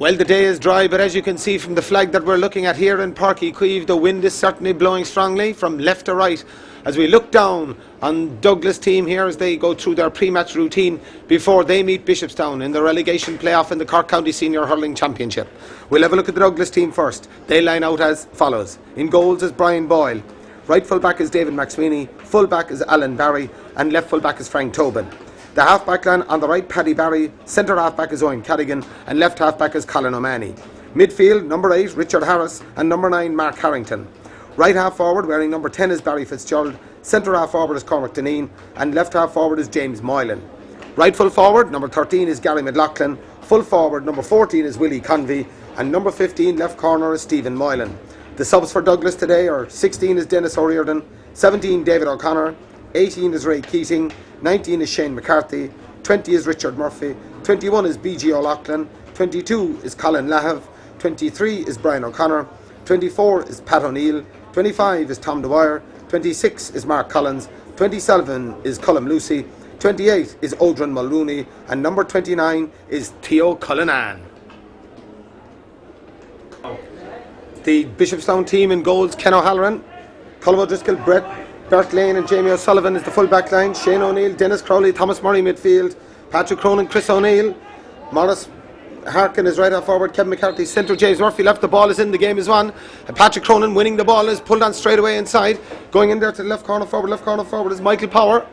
Well, the day is dry, but as you can see from the flag that we're looking at here in Páirc Uí Chaoimh, the wind is certainly blowing strongly from left to right as we look down on Douglas team here as they go through their pre-match routine before they meet Bishopstown in the relegation playoff in the Cork County Senior Hurling Championship. We'll have a look at the Douglas team first. They line out as follows. In goals is Brian Boyle. Right full back is David McSweeney. Full back is Alan Barry. And left full back is Frank Tobin. The half-back line on the right, Paddy Barry. Centre half-back is Owen Cadigan. And left half-back is Colin O'Mahony. Midfield, number 8, Richard Harris. And number 9, Mark Harrington. Right half forward, wearing number 10, is Barry Fitzgerald. Centre half forward is Cormac Deneen. And left half forward is James Moylan. Right full forward, number 13, is Gary McLaughlin. Full forward, number 14, is Willie Convey. And number 15, left corner, is Stephen Moylan. The subs for Douglas today are 16 is Dennis O'Riordan. 17, David O'Connor. 18 is Ray Keating. 19 is Shane McCarthy, 20 is Richard Murphy, 21 is B.G. O'Loughlin, 22 is Colin Lahav, 23 is Brian O'Connor, 24 is Pat O'Neill, 25 is Tom Dwyer, 26 is Mark Collins, 27 is Cullum Lucy, 28 is Odrin Mulrooney, and number 29 is Theo Cullinan. The Bishopstown team in goals: Ken O'Halloran, Colm O'Driscoll, Bert Lane and Jamie O'Sullivan is the full back line. Shane O'Neill, Dennis Crowley, Thomas Murray midfield, Patrick Cronin, Chris O'Neill, Morris Harkin is right half forward, Kevin McCarthy centre, James Murphy left. The ball is in, the game is won, and Patrick Cronin winning the ball is pulled on straight away inside, going in there to the left corner forward is Michael Power,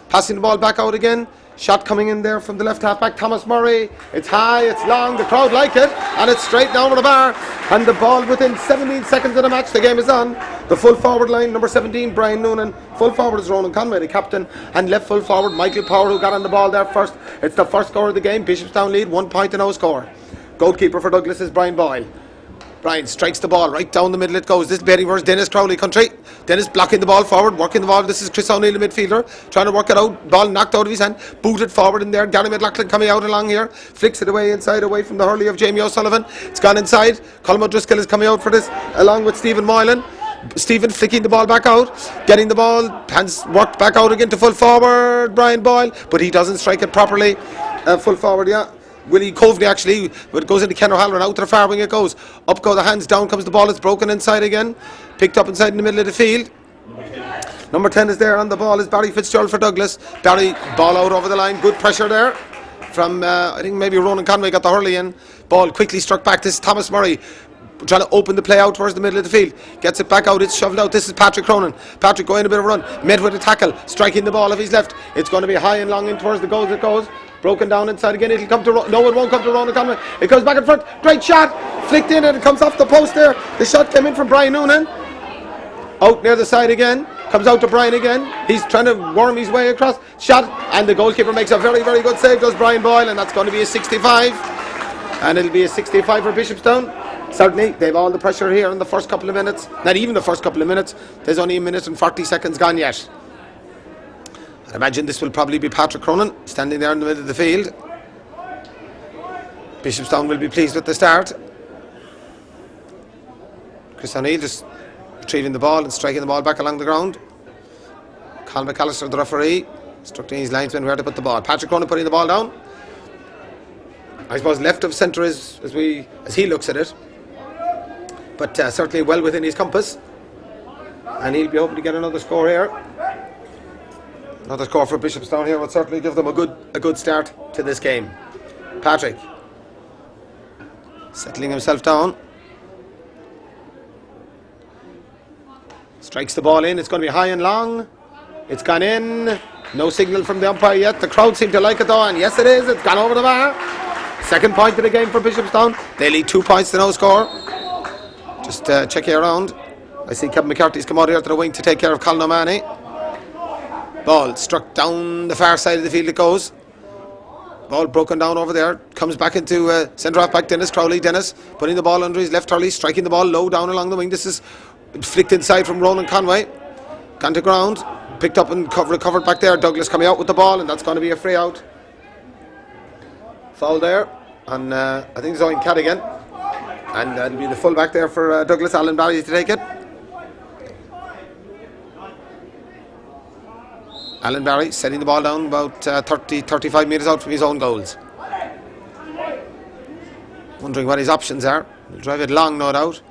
passing the ball back out again. Shot coming in there from the left half back, Thomas Murray. It's high, it's long, the crowd like it, and it's straight down the bar. And the ball within 17 seconds of the match, the game is on. The full forward line, number 17, Brian Noonan. Full forward is Ronan Conway, the captain. And left full forward, Michael Power, who got on the ball there first. It's the first score of the game. Bishopstown lead, 1 point to no score. Goalkeeper for Douglas is Brian Boyle. Brian strikes the ball right down the middle, it goes. This is Berry versus Dennis Crowley country. Dennis blocking the ball forward, working the ball. This is Chris O'Neill, the midfielder, trying to work it out. Ball knocked out of his hand, booted forward in there. Gary McLaughlin coming out along here, flicks it away inside, away from the hurley of Jamie O'Sullivan. It's gone inside. Colm O'Driscoll is coming out for this, along with Stephen Moylan. Stephen flicking the ball back out, getting the ball, hands worked back out again to full forward, Brian Boyle, but he doesn't strike it properly. Full forward, yeah. Willie Coveney actually, but it goes into Ken O'Halloran, out to the far wing it goes. Up go the hands, down comes the ball, it's broken inside again. Picked up inside in the middle of the field. Number 10 is there on the ball, is Barry Fitzgerald for Douglas. Barry, ball out over the line, good pressure there. From, I think maybe Ronan Conway got the hurley in. Ball quickly struck back, this is Thomas Murray. Trying to open the play out towards the middle of the field. Gets it back out, it's shoved out. This is Patrick Cronin. Patrick going a bit of a run. Met with a tackle, striking the ball off his left. It's going to be high and long in towards the goals it goes. Broken down inside again, it'll come to, no it won't come to Ronan Conway. It goes back in front, great shot. Flicked in and it comes off the post there. The shot came in from Brian Noonan. Out near the side again. Comes out to Brian again. He's trying to worm his way across. Shot, and the goalkeeper makes a very, very good save, does Brian Boyle, and that's going to be a 65. And it'll be a 65 for Bishopstown. Certainly, they've all the pressure here in the first couple of minutes. Not even the first couple of minutes. There's only 1 minute and 40 seconds gone yet. I imagine this will probably be Patrick Cronin standing there in the middle of the field. Bishopstown will be pleased with the start. Chris O'Neill just retrieving the ball and striking the ball back along the ground. Colin McAllister, the referee, instructing his linesmen where to put the ball. Patrick Cronin putting the ball down. I suppose left of centre is as he looks at it, but certainly well within his compass, and he'll be hoping to get another score here. Another score for Bishopstown here would certainly give them a good start to this game. Patrick settling himself down, strikes the ball in. It's going to be high and long. It's gone in. No signal from the umpire yet. The crowd seem to like it though, and yes it is. It's gone over the bar. Second point of the game for Bishopstown. They lead 2 points to no score. Just check you around. I see Kevin McCarthy's come out here to the wing to take care of Colin O'Mahony. Ball struck down the far side of the field it goes. Ball broken down over there. Comes back into centre half back Dennis Crowley. Dennis putting the ball under his left hurley, striking the ball low down along the wing. This is flicked inside from Ronan Conway. Gone to ground. Picked up and recovered back there. Douglas coming out with the ball, and that's going to be a free out. Foul there. And I think it's Owen Cadigan. And it'll be the full back there for Douglas, Alan Barry, to take it. Alan Barry setting the ball down about 30-35 metres out from his own goals. 1 wondering what his options are. He'll drive it long, no doubt.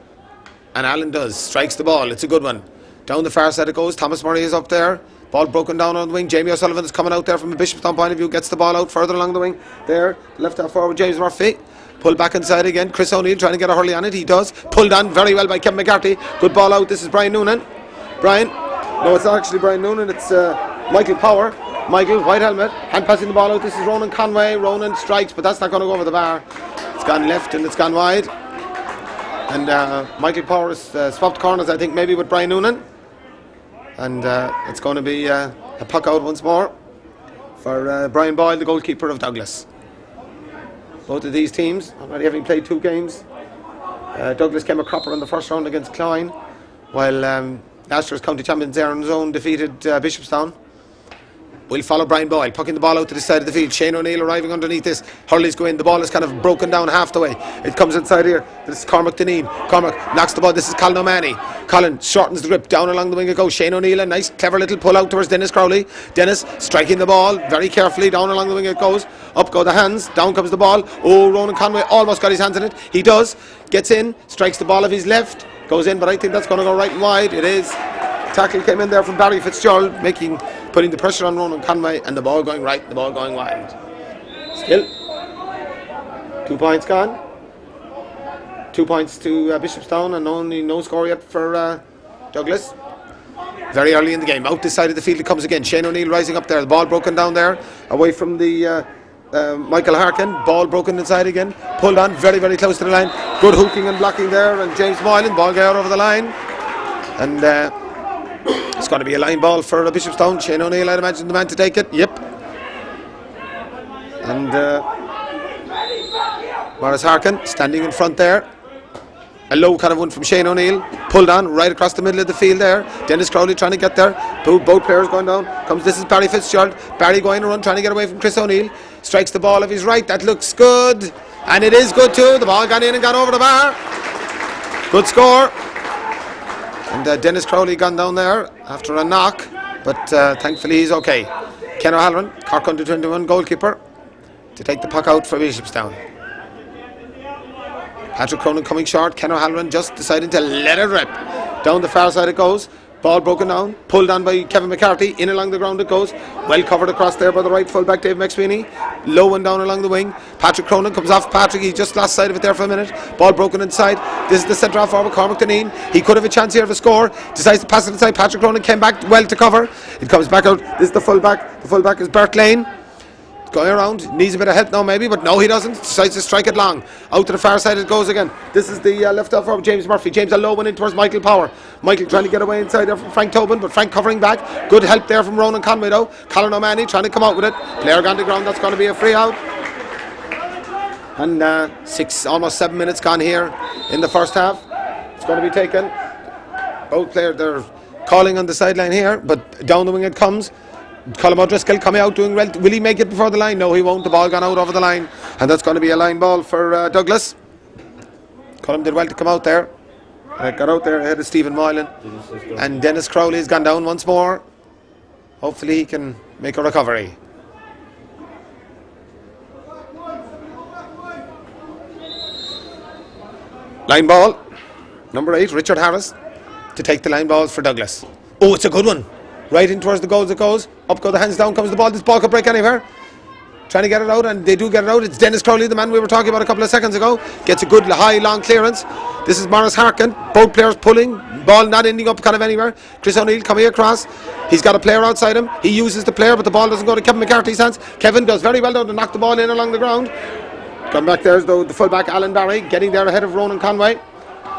And Allen does. Strikes the ball. It's a good one. Down the far side it goes. Thomas Murray is up there. Ball broken down on the wing. Jamie O'Sullivan is coming out there from a Bishopstown point of view. Gets the ball out further along the wing. There. Left half forward James Murphy. Pull back inside again. Chris O'Neill trying to get a hurley on it. He does. Pulled on very well by Kevin McCarthy. Good ball out. This is Brian Noonan. Brian. No, it's not actually Brian Noonan. It's Michael Power. Michael, white helmet. Hand passing the ball out. This is Ronan Conway. Ronan strikes, but that's not going to go over the bar. It's gone left and it's gone wide. And Michael Power has swapped corners, I think, maybe with Brian Noonan. And it's going to be a puck out once more for Brian Boyle, the goalkeeper of Douglas. Both of these teams, already having played 2 games. Douglas came a cropper in the first round against Clyne, while last year's county champions Aaron's Own defeated Bishopstown. We'll follow Brian Boyle, pucking the ball out to the side of the field. Shane O'Neill arriving underneath this. Hurley's going. The ball is kind of broken down half the way. It comes inside here. This is Cormac Deneen. Cormac knocks the ball. This is Colin O'Mahony. Colin shortens the grip. Down along the wing it goes. Shane O'Neill, a nice, clever little pull out towards Dennis Crowley. Dennis striking the ball very carefully. Down along the wing it goes. Up go the hands. Down comes the ball. Oh, Ronan Conway almost got his hands in it. He does. Gets in. Strikes the ball of his left. Goes in, but I think that's going to go right and wide. It is. Tackle came in there from Barry Fitzgerald, putting the pressure on Ronan Conway, and the ball going right, the ball going wide. Still 2 points gone. 2 points to Bishopstown, and only no score yet for Douglas. Very early in the game, out this side of the field it comes again. Shane O'Neill rising up there, the ball broken down there, away from the Michael Harkin. Ball broken inside again, pulled on very, very close to the line. Good hooking and blocking there, and James Moylan, ball got out over the line, and it's going to be a line ball for Bishopstown. Shane O'Neill, I'd imagine, the man to take it. Yep. And Morris Harkin standing in front there. A low kind of one from Shane O'Neill. Pulled on right across the middle of the field there. Dennis Crowley trying to get there. Both players going down. This is Barry Fitzgerald. Barry going around trying to get away from Chris O'Neill. Strikes the ball of his right. That looks good. And it is good too. The ball got in and got over the bar. Good score. And Dennis Crowley gone down there after a knock, but thankfully he's okay. Ken O'Halloran, Cork under 21 goalkeeper, to take the puck out for Bishopstown. Patrick Cronin coming short. Ken O'Halloran just deciding to let it rip. Down the far side it goes. Ball broken down, pulled on by Kevin McCarthy. In along the ground it goes. Well covered across there by the right fullback Dave McSweeney. Low and down along the wing. Patrick Cronin comes off Patrick. He just lost sight of it there for a minute. Ball broken inside. This is the centre half forward Cormac Deneen. He could have a chance here of a score. Decides to pass it inside. Patrick Cronin came back well to cover. It comes back out. This is the fullback. The fullback is Bert Lane. Going around, needs a bit of help now maybe, but no he doesn't, decides to strike it long. Out to the far side it goes again. This is the left half forward James Murphy. James a low one in towards Michael Power. Michael trying to get away inside there from Frank Tobin, but Frank covering back. Good help there from Ronan Conway though. Colin O'Mahony trying to come out with it. Player gone to ground, that's going to be a free out. And almost 7 minutes gone here in the first half. It's going to be taken. Both players, they're calling on the sideline here, but down the wing it comes. Colm O'Driscoll coming out doing well. Will he make it before the line? No, he won't. The ball gone out over the line, and that's going to be a line ball for Douglas. Colm did well to come out there. Got out there ahead of Stephen Moylan, and Dennis Crowley has gone down once more. Hopefully he can make a recovery. Line ball, number 8, Richard Harris, to take the line ball for Douglas. Oh, it's a good one. Right in towards the goals it goes. Up go the hands, down comes the ball. This ball could break anywhere. Trying to get it out, and they do get it out. It's Dennis Crowley, the man we were talking about a couple of seconds ago. Gets a good high long clearance. This is Morris Harkin. Both players pulling. Ball not ending up kind of anywhere. Chris O'Neill coming across. He's got a player outside him. He uses the player, but the ball doesn't go to Kevin McCarthy's hands. Kevin does very well though to knock the ball in along the ground. Come back there as though the fullback Alan Barry getting there ahead of Ronan Conway.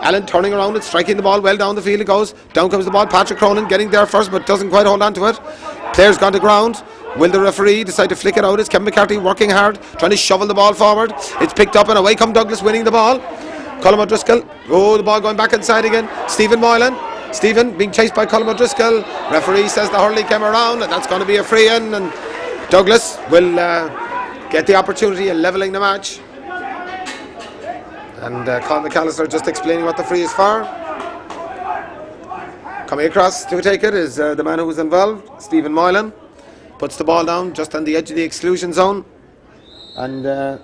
Allen turning around and striking the ball well down the field it goes. Down comes the ball. Patrick Cronin getting there first but doesn't quite hold on to it. Players gone to ground. Will the referee decide to flick it out? It's Kevin McCarthy working hard, trying to shovel the ball forward. It's picked up and away come Douglas winning the ball. Colm O'Driscoll. Oh, the ball going back inside again. Stephen Moylan. Stephen being chased by Colm O'Driscoll. Referee says the hurley came around and that's going to be a free in, and Douglas will get the opportunity of levelling the match. And Colin McAllister just explaining what the free is for. Coming across to take it is the man who was involved, Stephen Moylan. Puts the ball down just on the edge of the exclusion zone. And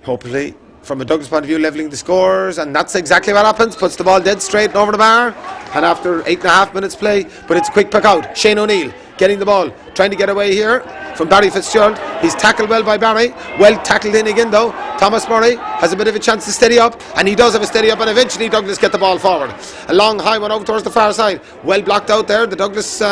Hopefully, from a Douglas point of view, levelling the scores, and that's exactly what happens. Puts the ball dead straight and over the bar, and after 8.5 minutes play, but it's a quick pick out. Shane O'Neill getting the ball, trying to get away here from Barry Fitzgerald. He's tackled well by Barry, well tackled in again though. Thomas Murray has a bit of a chance to steady up, and he does have a steady up, and eventually Douglas get the ball forward. A long high one out towards the far side, well blocked out there. The Douglas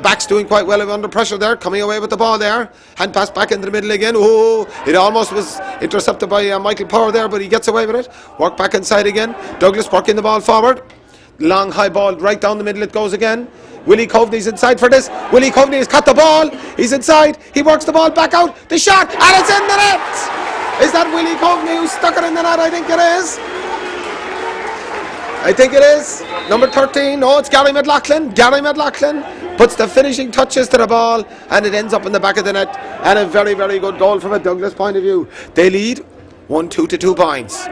back's doing quite well under pressure there, coming away with the ball there. Hand pass back into the middle again. Oh, it almost was intercepted by Michael Power there, but he gets away with it. Work back inside again. Douglas working the ball forward. Long high ball right down the middle it goes again. Willie Coveney's inside for this. Willie Coveney has caught the ball. He's inside. He works the ball back out. The shot, and it's in the net. Is that Willie Coveney who stuck it in the net? I think it is. I think it is. Number 13. No, it's Gary McLaughlin. Gary McLaughlin puts the finishing touches to the ball, and it ends up in the back of the net. And a very, very good goal from a Douglas point of view. They lead 1-2 to 2 points.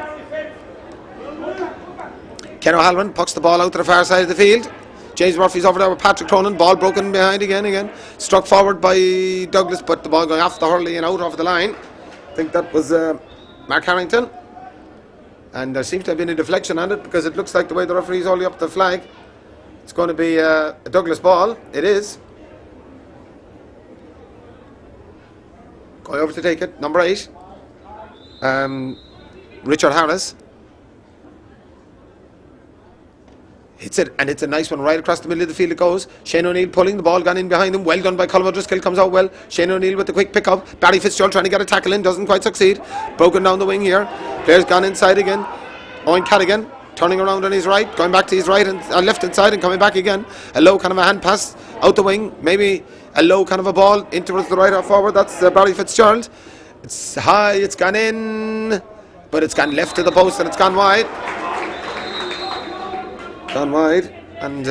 Ken O'Halloran pucks the ball out to the far side of the field. James Murphy's over there with Patrick Cronin. Ball broken behind again. Struck forward by Douglas, but the ball going off the hurley and out off the line. I think that was Mark Harrington. And there seems to have been a deflection on it, because it looks like the way the referee's holding up the flag, it's going to be a Douglas ball. It is. Going over to take it, number 8. Richard Harris. Hits it, and it's a nice one right across the middle of the field it goes. Shane O'Neill pulling, the ball gone in behind him. Well done by Colm O'Driscoll, comes out well. Shane O'Neill with the quick pick up. Barry Fitzgerald trying to get a tackle in, doesn't quite succeed. Broken down the wing here. Player's gone inside again. Owen Cadigan turning around on his right, going back to his right and left inside and coming back again. A low kind of a hand pass out the wing. Maybe a low kind of a ball in towards the right or forward. That's Barry Fitzgerald. It's high, it's gone in, but it's gone left to the post and it's gone wide. Gone wide, and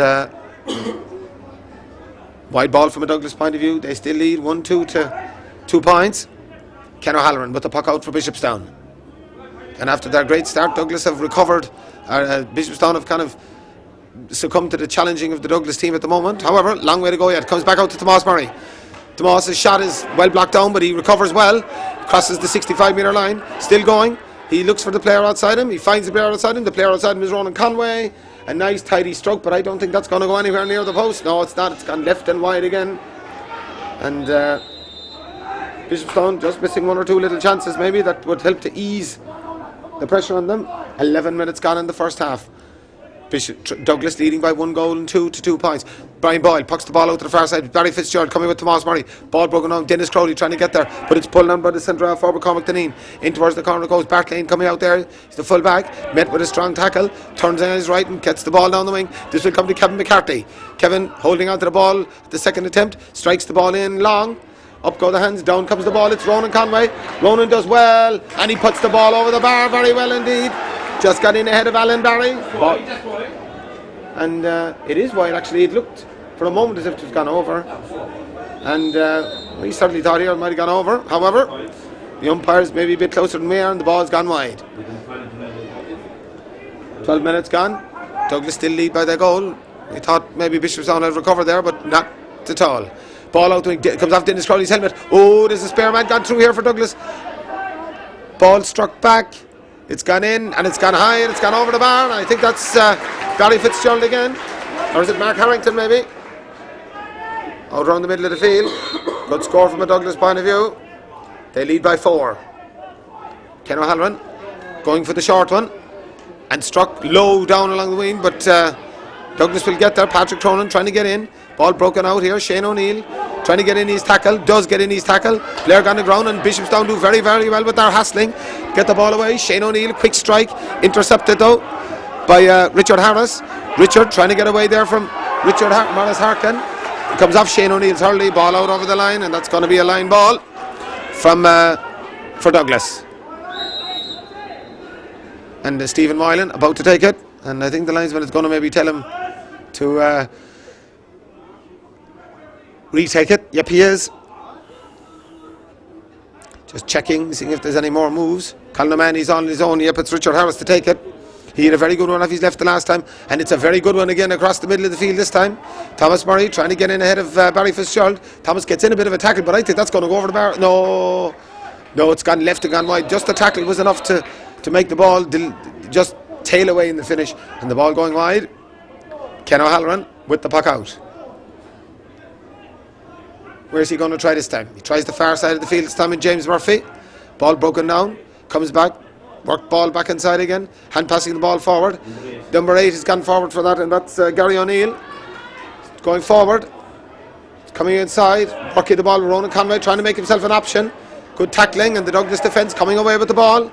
wide ball from a Douglas point of view. They still lead 1-2 to 2 points. Ken O'Halloran with the puck out for Bishopstown. And after their great start, Douglas have recovered. Bishopstown have kind of succumbed to the challenging of the Douglas team at the moment. However, long way to go yet. Comes back out to Tomas Murray. Tomas's shot is well blocked down, but he recovers well. Crosses the 65-metre line. Still going. He looks for the player outside him. He finds the player outside him. The player outside him is Ronan Conway. A nice tidy stroke, but I don't think that's going to go anywhere near the post. No, it's not. It's gone left and wide again. And Bishopstown just missing 1 or 2 little chances maybe that would help to ease the pressure on them. 11 minutes gone in the first half. Douglas leading by 1 goal and 2 to 2 points. Brian Boyle pucks the ball out to the far side. Barry Fitzgerald coming with Tomas Murray. Ball broken down. Dennis Crowley trying to get there, but it's pulled on by the centre half forward Cormac Deneen. In towards the corner goes Bart Lane coming out there. He's the full back. Met with a strong tackle. Turns on his right and gets the ball down the wing. This will come to Kevin McCarthy. Kevin holding on to the ball at the second attempt. Strikes the ball in long. Up go the hands. Down comes the ball. It's Ronan Conway. Ronan does well, and he puts the ball over the bar very well indeed. Just got in ahead of Alan Barry. Ball. And it is wide actually. It looked for a moment as if it was gone over, and we certainly thought here it might have gone over. However, the umpires may be a bit closer than we are, and the ball's gone wide. 12 minutes gone. Douglas still lead by their goal. We thought maybe Bishopstown had recovered there, but not at all. Ball out, comes off Dennis Crowley's helmet. Oh, there's a spare man gone through here for Douglas. Ball struck back. It's gone in, and it's gone high, and it's gone over the bar. I think that's Barry Fitzgerald again. Or is it Mark Harrington maybe? Out around the middle of the field. Good score from a Douglas point of view. They lead by 4. Ken O'Halloran going for the short one. And struck low down along the wing, but Douglas will get there. Patrick Cronin trying to get in. Ball broken out here. Shane O'Neill trying to get in his tackle. Does get in his tackle. Blair on the ground, and Bishopstown do very, very well with their hassling. Get the ball away. Shane O'Neill, quick strike. Intercepted though by Richard Harris. Richard trying to get away there from Morris Harkin. It comes off Shane O'Neill's hurley. Ball out over the line, and that's going to be a line ball from for Douglas. And Stephen Moylan about to take it, and I think the linesman is going to maybe tell him to retake it. Yep, he is. Just checking, seeing if there's any more moves. Colin O'Mahony's on his own. Yep, it's Richard Harris to take it. He had a very good one off his left the last time, and it's a very good one again across the middle of the field this time. Thomas Murray trying to get in ahead of Barry Fitzgerald. Thomas gets in a bit of a tackle, but I think that's going to go over the bar. No, No, it's gone left and gone wide. Just the tackle was enough to make the ball just tail away in the finish. And the ball going wide. Ken O'Halloran with the puck out. Where's he going to try this time? He tries the far side of the field this time with James Murphy. Ball broken down. Comes back. Work ball back inside again. Hand passing the ball forward. Number 8 has gone forward for that, and that's Gary O'Neill. Going forward. Coming inside. Working the ball with Ronan Conway, trying to make himself an option. Good tackling, and the Douglas defence coming away with the ball.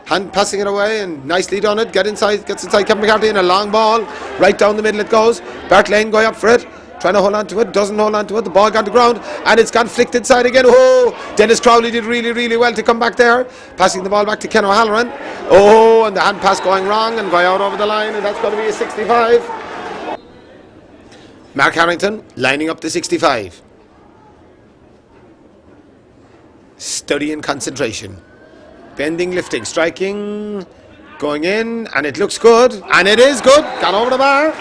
Hand passing it away, and nicely done it. Gets inside Kevin McCarthy, and a long ball. Right down the middle it goes. Bart Lane going up for it. Trying to hold on to it, doesn't hold on to it. The ball got to ground, and it's gone flicked inside again. Oh, Dennis Crowley did really, really well to come back there. Passing the ball back to Ken O'Halloran. Oh, and the hand pass going wrong and going out over the line, and that's going to be a 65. Mark Harrington lining up the 65. Study and concentration. Bending, lifting, striking, going in, and it looks good, and it is good. Got over the bar.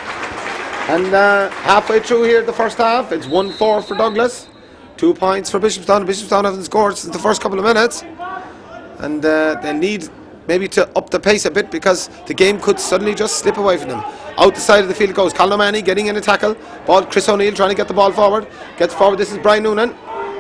And halfway through here the first half, it's 1-4 for Douglas. 2 points for Bishopstown. Bishopstown haven't scored since the first couple of minutes. And they need maybe to up the pace a bit, because the game could suddenly just slip away from them. Out the side of the field goes Colin O'Mahony getting in a tackle. Ball, Chris O'Neill trying to get the ball forward. Gets forward, this is Brian Noonan,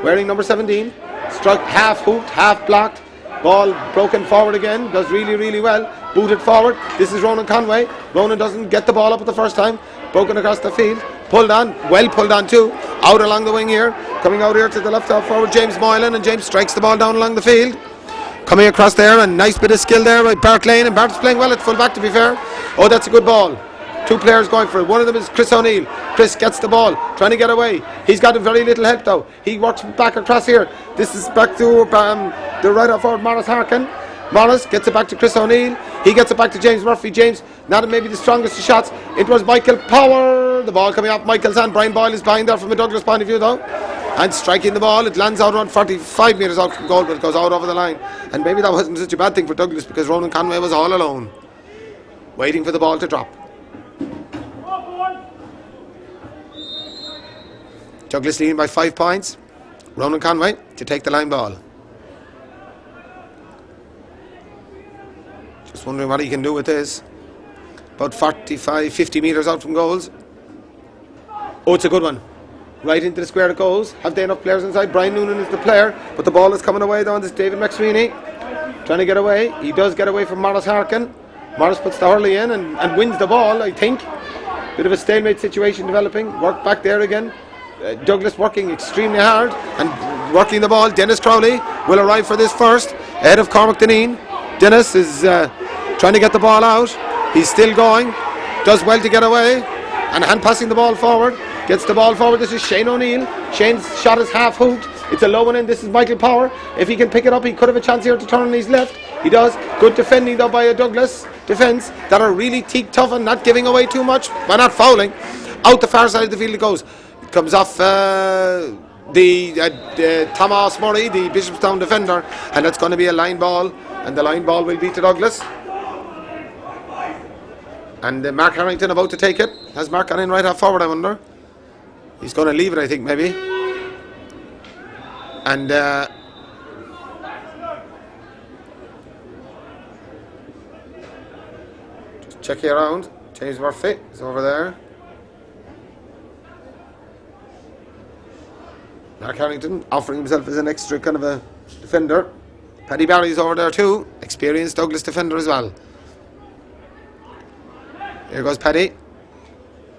wearing number 17. Struck half hooped, half blocked. Ball broken forward again, does really, really well. Booted forward, this is Ronan Conway. Ronan doesn't get the ball up at the first time. Broken across the field, pulled on, well pulled on too. Out along the wing here, coming out here to the left half forward, James Moylan, and James strikes the ball down along the field. Coming across there, and nice bit of skill there by Bart Lane, and Bart's playing well at full back, to be fair. Oh, that's a good ball. 2 players going for it. One of them is Chris O'Neill. Chris gets the ball, trying to get away. He's got very little help though. He works back across here. This is back to the right half forward, Morris Harkin. Morris gets it back to Chris O'Neill. He gets it back to James Murphy. James, not maybe the strongest of shots. It was Michael Power. The ball coming off Michael's hand. Brian Boyle is behind there from a Douglas point of view though. And striking the ball. It lands out around 45 metres out from goal, but it goes out over the line. And maybe that wasn't such a bad thing for Douglas, because Ronan Conway was all alone, waiting for the ball to drop. Douglas leading by 5 points. Ronan Conway to take the line ball. Just wondering what he can do with this. About 45-50 metres out from goals. Oh, it's a good one. Right into the square it goes. Have they enough players inside? Brian Noonan is the player, but the ball is coming away down. This David McSweeney trying to get away. He does get away from Morris Harkin. Morris puts the hurley in and wins the ball, I think. Bit of a stalemate situation developing. Work back there again. Douglas working extremely hard and working the ball. Dennis Crowley will arrive for this first, ahead of Cormac Deneen. Dennis is trying to get the ball out. He's still going. Does well to get away. And hand passing the ball forward. Gets the ball forward. This is Shane O'Neill. Shane's shot is half hooked. It's a low one in. This is Michael Power. If he can pick it up, he could have a chance here to turn on his left. He does. Good defending though by a Douglas defence that are really teak tough and not giving away too much by not fouling. Out the far side of the field it goes. It comes off Thomas Murray, the Bishopstown defender, and that's going to be a line ball, and the line ball will be to Douglas. And Mark Harrington about to take it. Has Mark gone in right half forward, I wonder? He's going to leave it, I think, maybe. And just check it around. James Murphy is over there. Mark Harrington offering himself as an extra kind of a defender. Paddy Barry's over there too. Experienced Douglas defender as well. Here goes Paddy.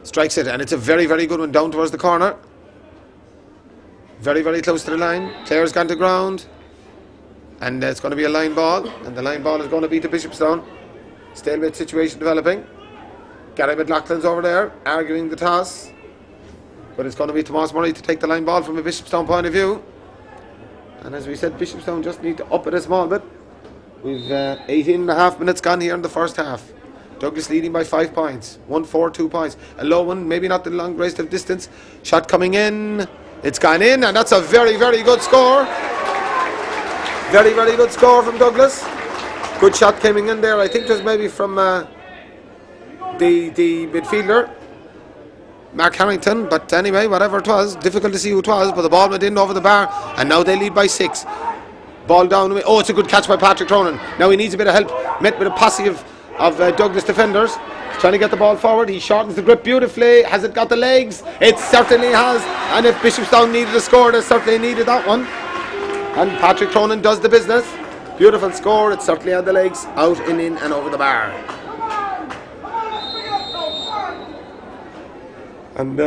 Strikes it, and it's a very, very good one down towards the corner. Very, very close to the line. Player's gone to ground. And it's going to be a line ball. And the line ball is going to be to Bishopstown. Stalemate situation developing. Gary McLaughlin's over there, arguing the toss. But it's going to be Thomas Murray to take the line ball from a Bishopstown point of view. And as we said, Bishopstown just need to up it a small bit. We've 18 and a half minutes gone here in the first half. Douglas leading by 5 points. 1-4, 2 points. A low one, maybe not the long race of distance. Shot coming in. It's gone in, and that's a very, very good score. Very, very good score from Douglas. Good shot coming in there. I think it was maybe from the midfielder, Mark Harrington, but anyway, whatever it was, difficult to see who it was, but the ball went in over the bar, and now they lead by 6. Ball down. Oh, it's a good catch by Patrick Cronin. Now he needs a bit of help. Met with a posse of Douglas defenders. Trying to get the ball forward. He shortens the grip beautifully. Has it got the legs? It certainly has. And if Bishopstown needed a score, they certainly needed that one. And Patrick Cronin does the business. Beautiful score. It certainly had the legs out and in and over the bar. And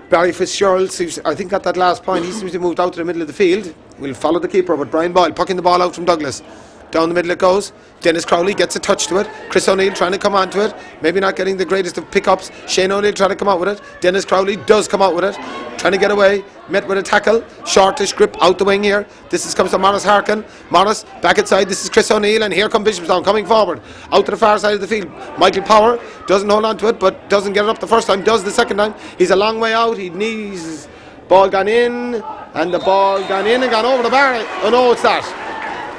Barry Fitzgerald seems, I think at that last point, he seems to have moved out to the middle of the field. We'll follow the keeper, but Brian Boyle pucking the ball out from Douglas. Down the middle it goes. Dennis Crowley gets a touch to it. Chris O'Neill trying to come onto it. Maybe not getting the greatest of pickups. Shane O'Neill trying to come out with it. Dennis Crowley does come out with it. Trying to get away. Met with a tackle. Shortish grip out the wing here. This comes from Morris Harkin. Morris back inside. This is Chris O'Neill. And here come Bishopstown coming forward. Out to the far side of the field. Michael Power doesn't hold on to it, but doesn't get it up the first time. Does the second time. He's a long way out. He needs... Ball gone in. And the ball gone in and gone over the bar. Oh no, it's that.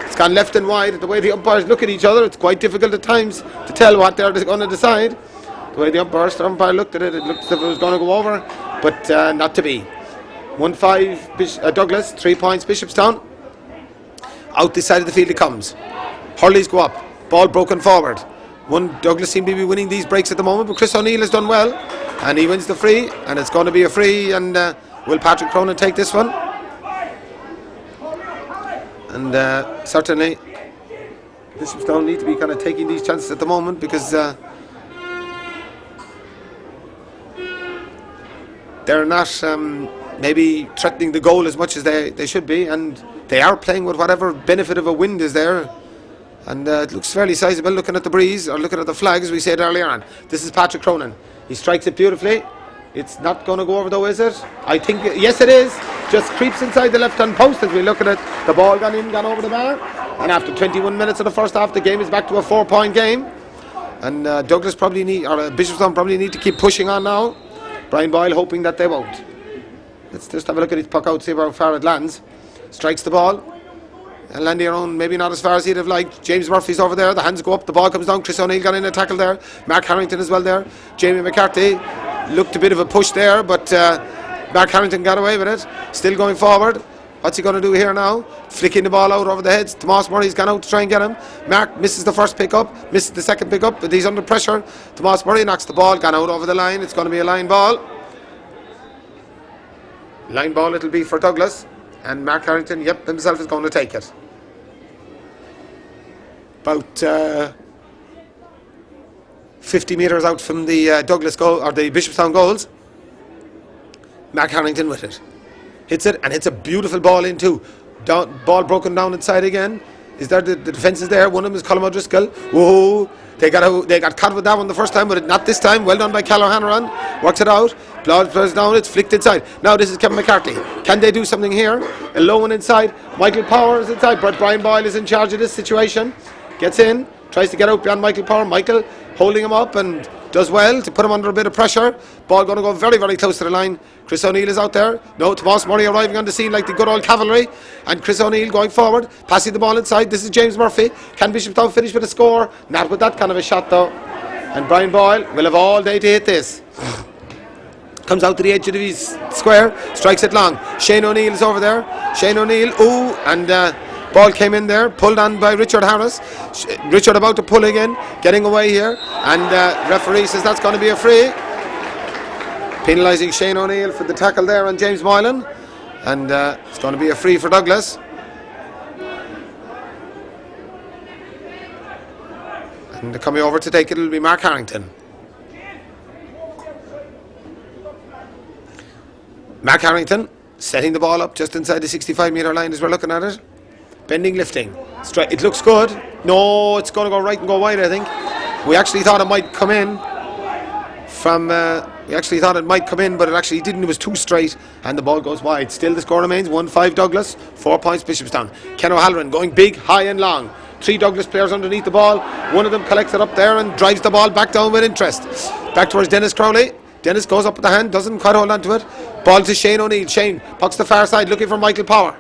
It's gone left and wide. The way the umpires look at each other, it's quite difficult at times to tell what they're going to decide. The way the umpire looked at it, it looked as if it was going to go over, but not to be. 1-5 Douglas, 3 points Bishopstown. Out this side of the field it comes. Hurleys go up. Ball broken forward. Douglas seem to be winning these breaks at the moment, but Chris O'Neill has done well, and he wins the free, and it's going to be a free. And will Patrick Cronin take this one? And certainly Bishopstown need to be kind of taking these chances at the moment, because they're not maybe threatening the goal as much as they should be, and they are playing with whatever benefit of a wind is there. And it looks fairly sizable looking at the breeze, or looking at the flag as we said earlier on. This is Patrick Cronin. He strikes it beautifully. It's not going to go over though, is it? I think, yes it is. Just creeps inside the left hand post as we look at it. The ball gone in, gone over the bar. And after 21 minutes of the first half, the game is back to a 4-point game. And Bishopstown probably need to keep pushing on now. Brian Boyle hoping that they won't. Let's just have a look at his puck out, see how far it lands. Strikes the ball. And landing around, maybe not as far as he'd have liked. James Murphy's over there. The hands go up. The ball comes down. Chris O'Neill got in a tackle there. Mark Harrington as well there. Jamie McCarthy looked a bit of a push there, but Mark Harrington got away with it. Still going forward. What's he going to do here now? Flicking the ball out over the heads. Tomas Murray's gone out to try and get him. Mark misses the first pick-up, misses the second pick-up, but he's under pressure. Tomas Murray knocks the ball, gone out over the line. It's going to be a line ball. Line ball it'll be for Douglas. And Mark Harrington, himself is going to take it. About 50 metres out from the Douglas goal, or the Bishopstown goals. Mark Harrington with it. Hits it, and hits a beautiful ball in too. Ball broken down inside again. Is there the defence is there? One of them is Colm O'Driscoll. Whoa! They got caught with that one the first time, but not this time. Well done by Cal O'Hanrahan. Works it out. Ball plays down. It's flicked inside. Now this is Kevin McCarthy. Can they do something here? A low one inside. Michael Power is inside. But Brian Boyle is in charge of this situation. Gets in. Tries to get out beyond Michael Power. Michael holding him up and does well to put him under a bit of pressure. Ball going to go very, very close to the line. Chris O'Neill is out there. No, Tomas Murray arriving on the scene like the good old cavalry. And Chris O'Neill going forward, passing the ball inside. This is James Murphy. Can Bishopstown finish with a score? Not with that kind of a shot though. And Brian Boyle will have all day to hit this. Comes out to the edge of his square, strikes it long. Shane O'Neill is over there. Shane O'Neill, and ball came in there, pulled on by Richard Harris. Richard about to pull again, getting away here. And referee says that's going to be a free. Penalising Shane O'Neill for the tackle there on James Moylan. And it's going to be a free for Douglas. And coming over to take it will be Mark Harrington. Mark Harrington setting the ball up just inside the 65-metre line as we're looking at it. Bending, lifting. It looks good. No, it's going to go right and go wide, I think. We actually thought it might come in but it actually didn't. It was too straight, and the ball goes wide. Still, the score remains 1-5 Douglas, 4 points Bishopstown. Ken O'Halloran going big, high and long. 3 Douglas players underneath the ball. One of them collects it up there and drives the ball back down with interest. Back towards Dennis Crowley. Dennis goes up with the hand, doesn't quite hold on to it. Ball to Shane O'Neill. Shane pucks the far side, looking for Michael Power.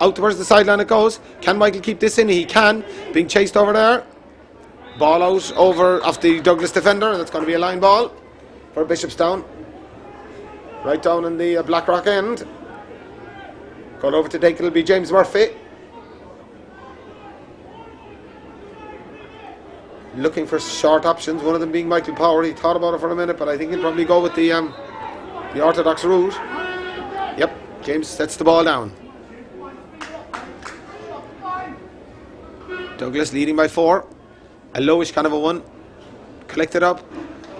Out towards the sideline it goes. Can Michael keep this in? He can. Being chased over there. Ball out over off the Douglas defender, and it's going to be a line ball for Bishopstown. Right down in the Blackrock end. Going over to take it will be James Murphy. looking for short options, one of them being Michael Power. He thought about it for a minute, but I think he'll probably go with the orthodox route. Yep, James sets the ball down. Douglas leading by 4. A lowish kind of a one. Collected up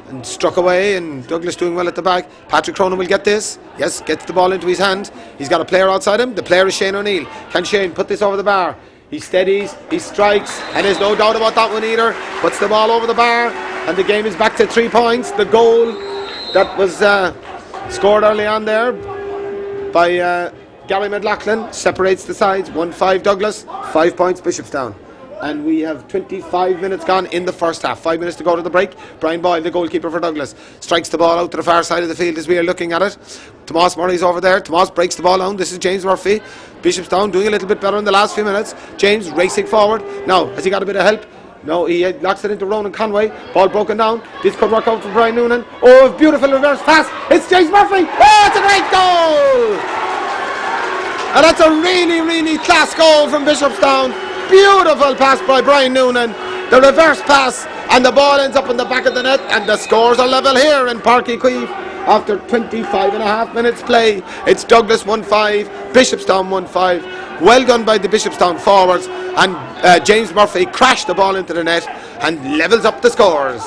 and struck away, and Douglas doing well at the back. Patrick Cronin will get this. Yes, gets the ball into his hand. He's got a player outside him. The player is Shane O'Neill. Can Shane put this over the bar? He steadies, he strikes, and there's no doubt about that one either. Puts the ball over the bar, and the game is back to 3 points. The goal that was scored early on there by Gary McLaughlin separates the sides. 1-5 Douglas, 5 points Bishopstown. And we have 25 minutes gone in the first half. 5 minutes to go to the break. Brian Boyle, the goalkeeper for Douglas, strikes the ball out to the far side of the field as we are looking at it. Tomas Murray's over there. Tomas breaks the ball down. This is James Murphy. Bishopstown doing a little bit better in the last few minutes. James racing forward. Now, has he got a bit of help? No, he locks it into Ronan Conway. Ball broken down. This could work out for Brian Noonan. Oh, a beautiful reverse pass. It's James Murphy. Oh, it's a great goal! And that's a really, really class goal from Bishopstown. Beautiful pass by Brian Noonan. The reverse pass, and the ball ends up in the back of the net, and the scores are level here in Páirc Uí Chaoimh after 25 and a half minutes play. It's Douglas 1-5, Bishopstown 1-5. Well done by the Bishopstown forwards, and James Murphy crashed the ball into the net and levels up the scores.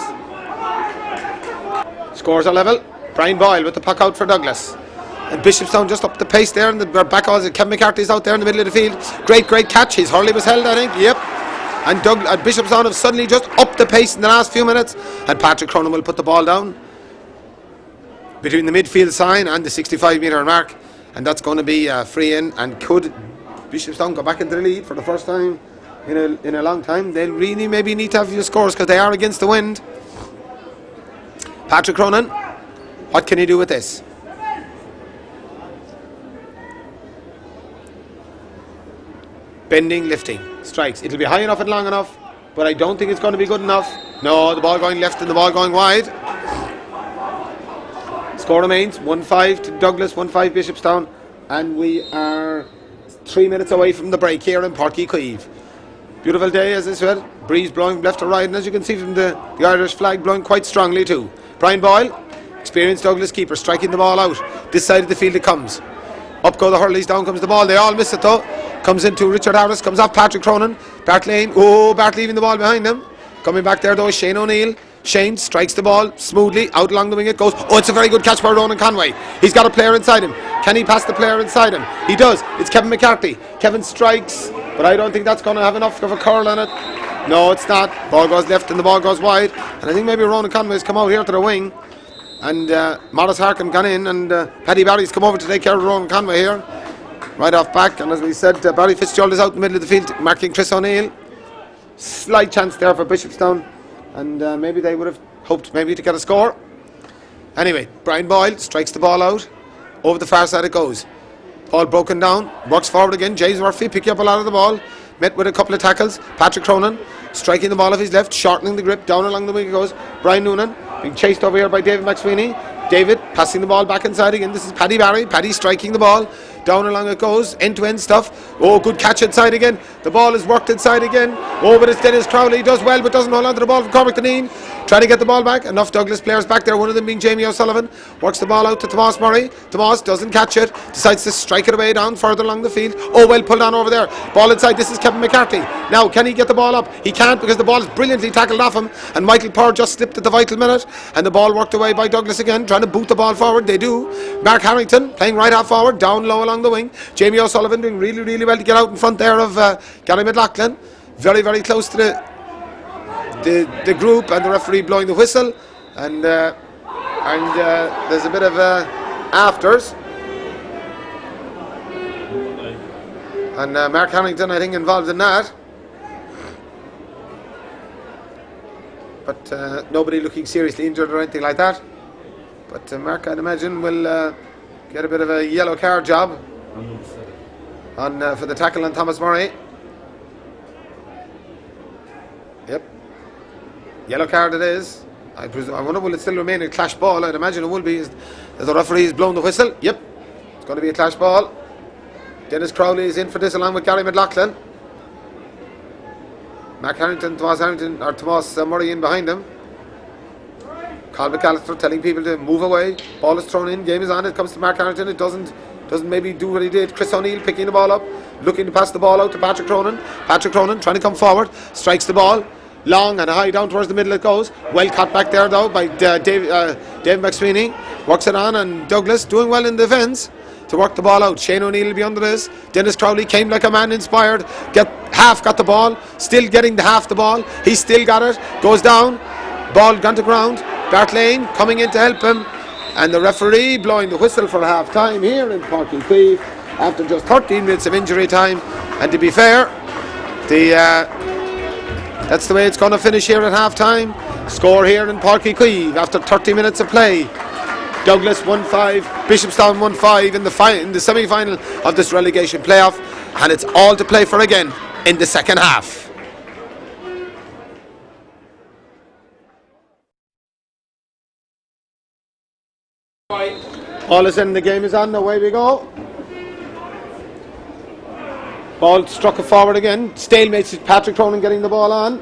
Scores are level. Brian Boyle with the puck out for Douglas. And Bishopstown just up the pace there, and the back of Kevin McCarthy's out there in the middle of the field. Great catch. His hurley was held, I think. Yep. And Bishopstown have suddenly just upped the pace in the last few minutes, and Patrick Cronin will put the ball down between the midfield sign and the 65-metre mark, and that's going to be free in. And could Bishopstown go back into the lead for the first time in a long time? They'll really maybe need to have a few scores because they are against the wind. Patrick Cronin, what can he do with this? Bending, lifting, strikes. It'll be high enough and long enough, but I don't think it's going to be good enough. No, the ball going left and the ball going wide. Score remains 1-5 to Douglas, 1-5 Bishopstown, and we are 3 minutes away from the break here in Páirc Uí Chaoimh. Beautiful day, as I said. Breeze blowing left to right, and as you can see from the Irish flag blowing quite strongly too. Brian Boyle, experienced Douglas keeper, striking the ball out. This side of the field it comes. Up go the hurleys, down comes the ball. They all miss it though. Comes into Richard Harris, comes off Patrick Cronin. Bart Lane, Bart leaving the ball behind him. Coming back there though is Shane O'Neill. Shane strikes the ball smoothly, out along the wing it goes. Oh, it's a very good catch by Ronan Conway. He's got a player inside him. Can he pass the player inside him? He does. It's Kevin McCarthy. Kevin strikes, but I don't think that's going to have enough of a curl on it. No, it's not. Ball goes left and the ball goes wide. And I think maybe Ronan Conway's come out here to the wing. And Morris Harkin gone in, and Paddy Barry's come over to take care of Ronan Conway here. Right off back, and as we said, Barry Fitzgerald is out in the middle of the field marking Chris O'Neill. Slight chance there for Bishopstown, and maybe they would have hoped maybe to get a score. Anyway, Brian Boyle strikes the ball out. Over the far side it goes. Ball broken down, works forward again. James Murphy picking up a lot of the ball, met with a couple of tackles. Patrick Cronin striking the ball off his left, shortening the grip, down along the wing it goes. Brian Noonan being chased over here by David McSweeney. David passing the ball back inside again. This is Paddy Barry. Paddy striking the ball. Down along it goes. End-to-end stuff. Oh, good catch inside again. The ball is worked inside again. Oh, but it's Dennis Crowley. He does well, but doesn't hold on to the ball from Cormac Deneen. Trying to get the ball back. Enough Douglas players back there. One of them being Jamie O'Sullivan. Works the ball out to Tomas Murray. Tomas doesn't catch it. Decides to strike it away down further along the field. Oh, well pulled on over there. Ball inside. This is Kevin McCarthy. Now, can he get the ball up? He can't, because the ball is brilliantly tackled off him. And Michael Power just slipped at the vital minute. And the ball worked away by Douglas again, trying to boot the ball forward. They do. Mark Harrington playing right half forward, down low along the wing. Jamie O'Sullivan doing really, really well to get out in front there of Gary McLaughlin. Very, very close to the group, and the referee blowing the whistle. And there's a bit of afters. And Mark Harrington, I think, involved in that. But nobody looking seriously injured or anything like that. But Mark, I'd imagine, will get a bit of a yellow card job on for the tackle on Thomas Murray. Yep. Yellow card it is. I wonder, will it still remain a clash ball? I'd imagine it will be, as the referee has blown the whistle. Yep. It's going to be a clash ball. Dennis Crowley is in for this along with Gary McLaughlin. Mac Harrington, Tomas Murray in behind him. Carl McAllister telling people to move away. Ball is thrown in. Game is on. It comes to Mark Harrington. It doesn't maybe do what he did. Chris O'Neill picking the ball up, looking to pass the ball out to Patrick Cronin. Patrick Cronin trying to come forward, strikes the ball long and high down towards the middle. It goes well cut back there though by Dave McSweeney. Works it on, and Douglas doing well in defence to work the ball out. Shane O'Neill will be under this. Dennis Crowley came like a man inspired. Got the ball. Still getting the ball. He still got it. Goes down. Ball gone to ground. Bart Lane coming in to help him. And the referee blowing the whistle for half time here in Páirc Uí Chaoimh after just 13 minutes of injury time. And to be fair, that's the way it's going to finish here at half time. Score here in Páirc Uí Chaoimh after 30 minutes of play. Douglas 1-5, Bishopstown 1-5 in the semi-final of this relegation playoff, and it's all to play for again in the second half. Ball is in, the game is on, away we go. Ball struck it forward again. Stalemate, Patrick Cronin getting the ball on.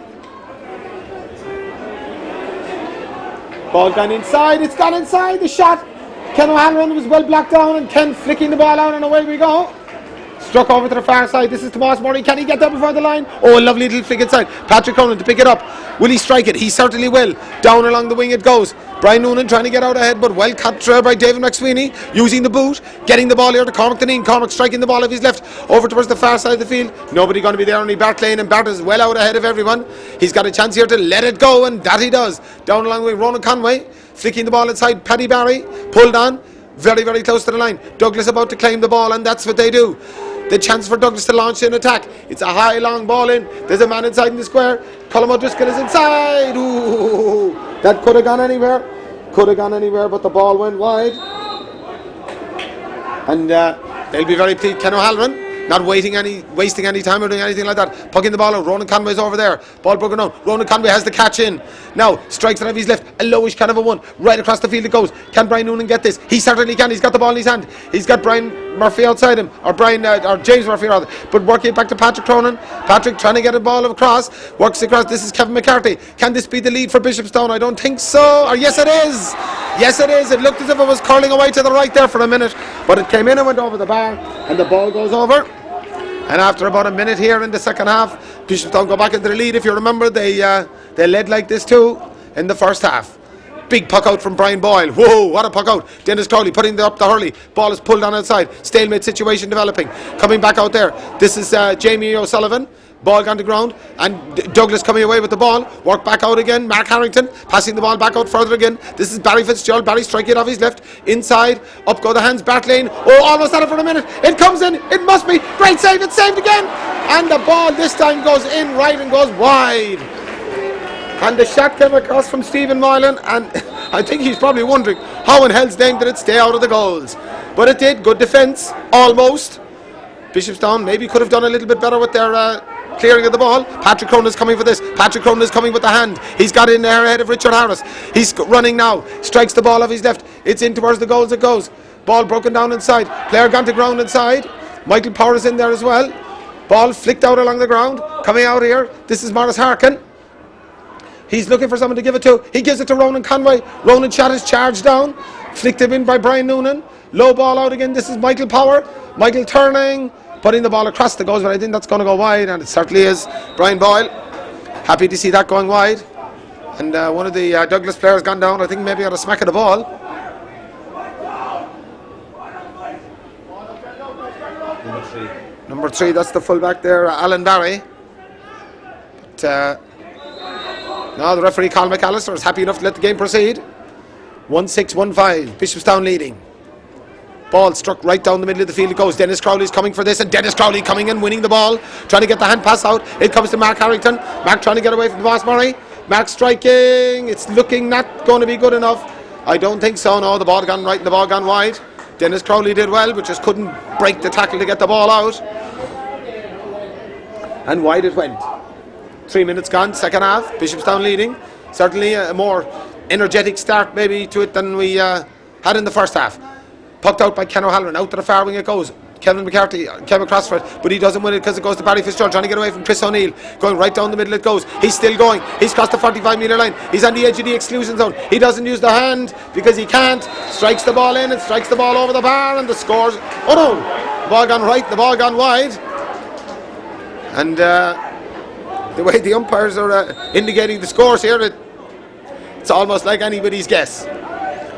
Ball gone inside, it's gone inside, the shot. Ken O'Halloran was well blocked down, and Ken flicking the ball out, and away we go. Struck over to the far side. This is Tomas Murray. Can he get there before the line? Oh, a lovely little flick inside. Patrick Cronin to pick it up. Will he strike it? He certainly will. Down along the wing it goes. Brian Noonan trying to get out ahead, but well cut by David McSweeney, using the boot, getting the ball here to Cormac Deneen. Cormac striking the ball of his left over towards the far side of the field. Nobody going to be there, only Bart Lane, and Bart is well out ahead of everyone. He's got a chance here to let it go, and that he does. Down along the way, Ronan Conway flicking the ball inside. Paddy Barry pulled on, very, very close to the line. Douglas about to claim the ball, and that's what they do. The chance for Douglas to launch an attack. It's a high, long ball in. There's a man inside in the square. Colm O'Driscoll is inside. Ooh, that could have gone anywhere. But the ball went wide. And they'll be very pleased. Ken O'Halloran not wasting any time or doing anything like that. Pucking the ball out. Ronan Conway's over there. Ball broken down. Ronan Conway has the catch in. Now strikes it out of his left. A lowish kind of a one. Right across the field it goes. Can Brian Noonan get this? He certainly can. He's got the ball in his hand. He's got Brian Murphy outside him, or James Murphy rather. But working it back to Patrick Cronin. Patrick trying to get a ball across. Works across. This is Kevin McCarthy. Can this be the lead for Bishopstown? I don't think so. Or yes, it is. Yes, it is. It looked as if it was curling away to the right there for a minute, but it came in and went over the bar, and the ball goes over. And after about a minute here in the second half, Bishopstown go back into the lead. If you remember, they led like this too in the first half. Big puck out from Brian Boyle. Whoa, what a puck out. Dennis Crowley putting up the hurley. Ball is pulled on outside. Stalemate situation developing. Coming back out there. This is Jamie O'Sullivan. Ball gone to ground, and Douglas coming away with the ball. Work back out again. Mark Harrington passing the ball back out further again. This is Barry Fitzgerald. Barry striking it off his left. Inside. Up go the hands. Bart Lane. Oh, almost had it for a minute. It comes in. It must be. Great save. It's saved again. And the ball this time goes in right and goes wide. And the shot came across from Stephen Moylan, and I think he's probably wondering how in hell's name did it stay out of the goals. But it did. Good defence. Almost. Bishopstown maybe could have done a little bit better with their clearing of the ball. Patrick Cronin is coming for this. Patrick Cronin is coming with the hand. He's got in there ahead of Richard Harris. He's running now. Strikes the ball off his left. It's in towards the goals it goes. Ball broken down inside. Player gone to ground inside. Michael Power is in there as well. Ball flicked out along the ground. Coming out here. This is Morris Harkin. He's looking for someone to give it to. He gives it to Ronan Conway. Ronan shot is charged down. Flicked him in by Brian Noonan. Low ball out again. This is Michael Power. Michael turning, putting the ball across the goals, but I think that's going to go wide, and it certainly is. Brian Boyle, happy to see that going wide. And one of the Douglas players gone down. I think maybe got a smack of the ball. Number three, that's the fullback there, Alan Barry. But now the referee, Carl McAllister, is happy enough to let the game proceed. 1-6-1-5, Bishopstown leading. Ball struck right down the middle of the field. It goes. Dennis Crowley's coming for this, and Dennis Crowley coming and winning the ball, trying to get the hand pass out. It comes to Mark Harrington. Mark trying to get away from Tomas Murray. Mark striking. It's looking not going to be good enough. I don't think so. No, the ball gone right and the ball gone wide. Dennis Crowley did well, but just couldn't break the tackle to get the ball out. And wide it went. 3 minutes gone, second half. Bishopstown leading. Certainly a more energetic start maybe to it than we had in the first half. Pucked out by Ken O'Halloran. Out to the far wing it goes. Kevin McCarthy came across for it, but he doesn't win it because it goes to Barry Fitzgerald, trying to get away from Chris O'Neill. Going right down the middle it goes. He's still going. He's crossed the 45-metre line. He's on the edge of the exclusion zone. He doesn't use the hand because he can't. Strikes the ball in and strikes the ball over the bar, and the scores. Oh no! The ball gone right, the ball gone wide. And the way the umpires are indicating the scores here, it's almost like anybody's guess.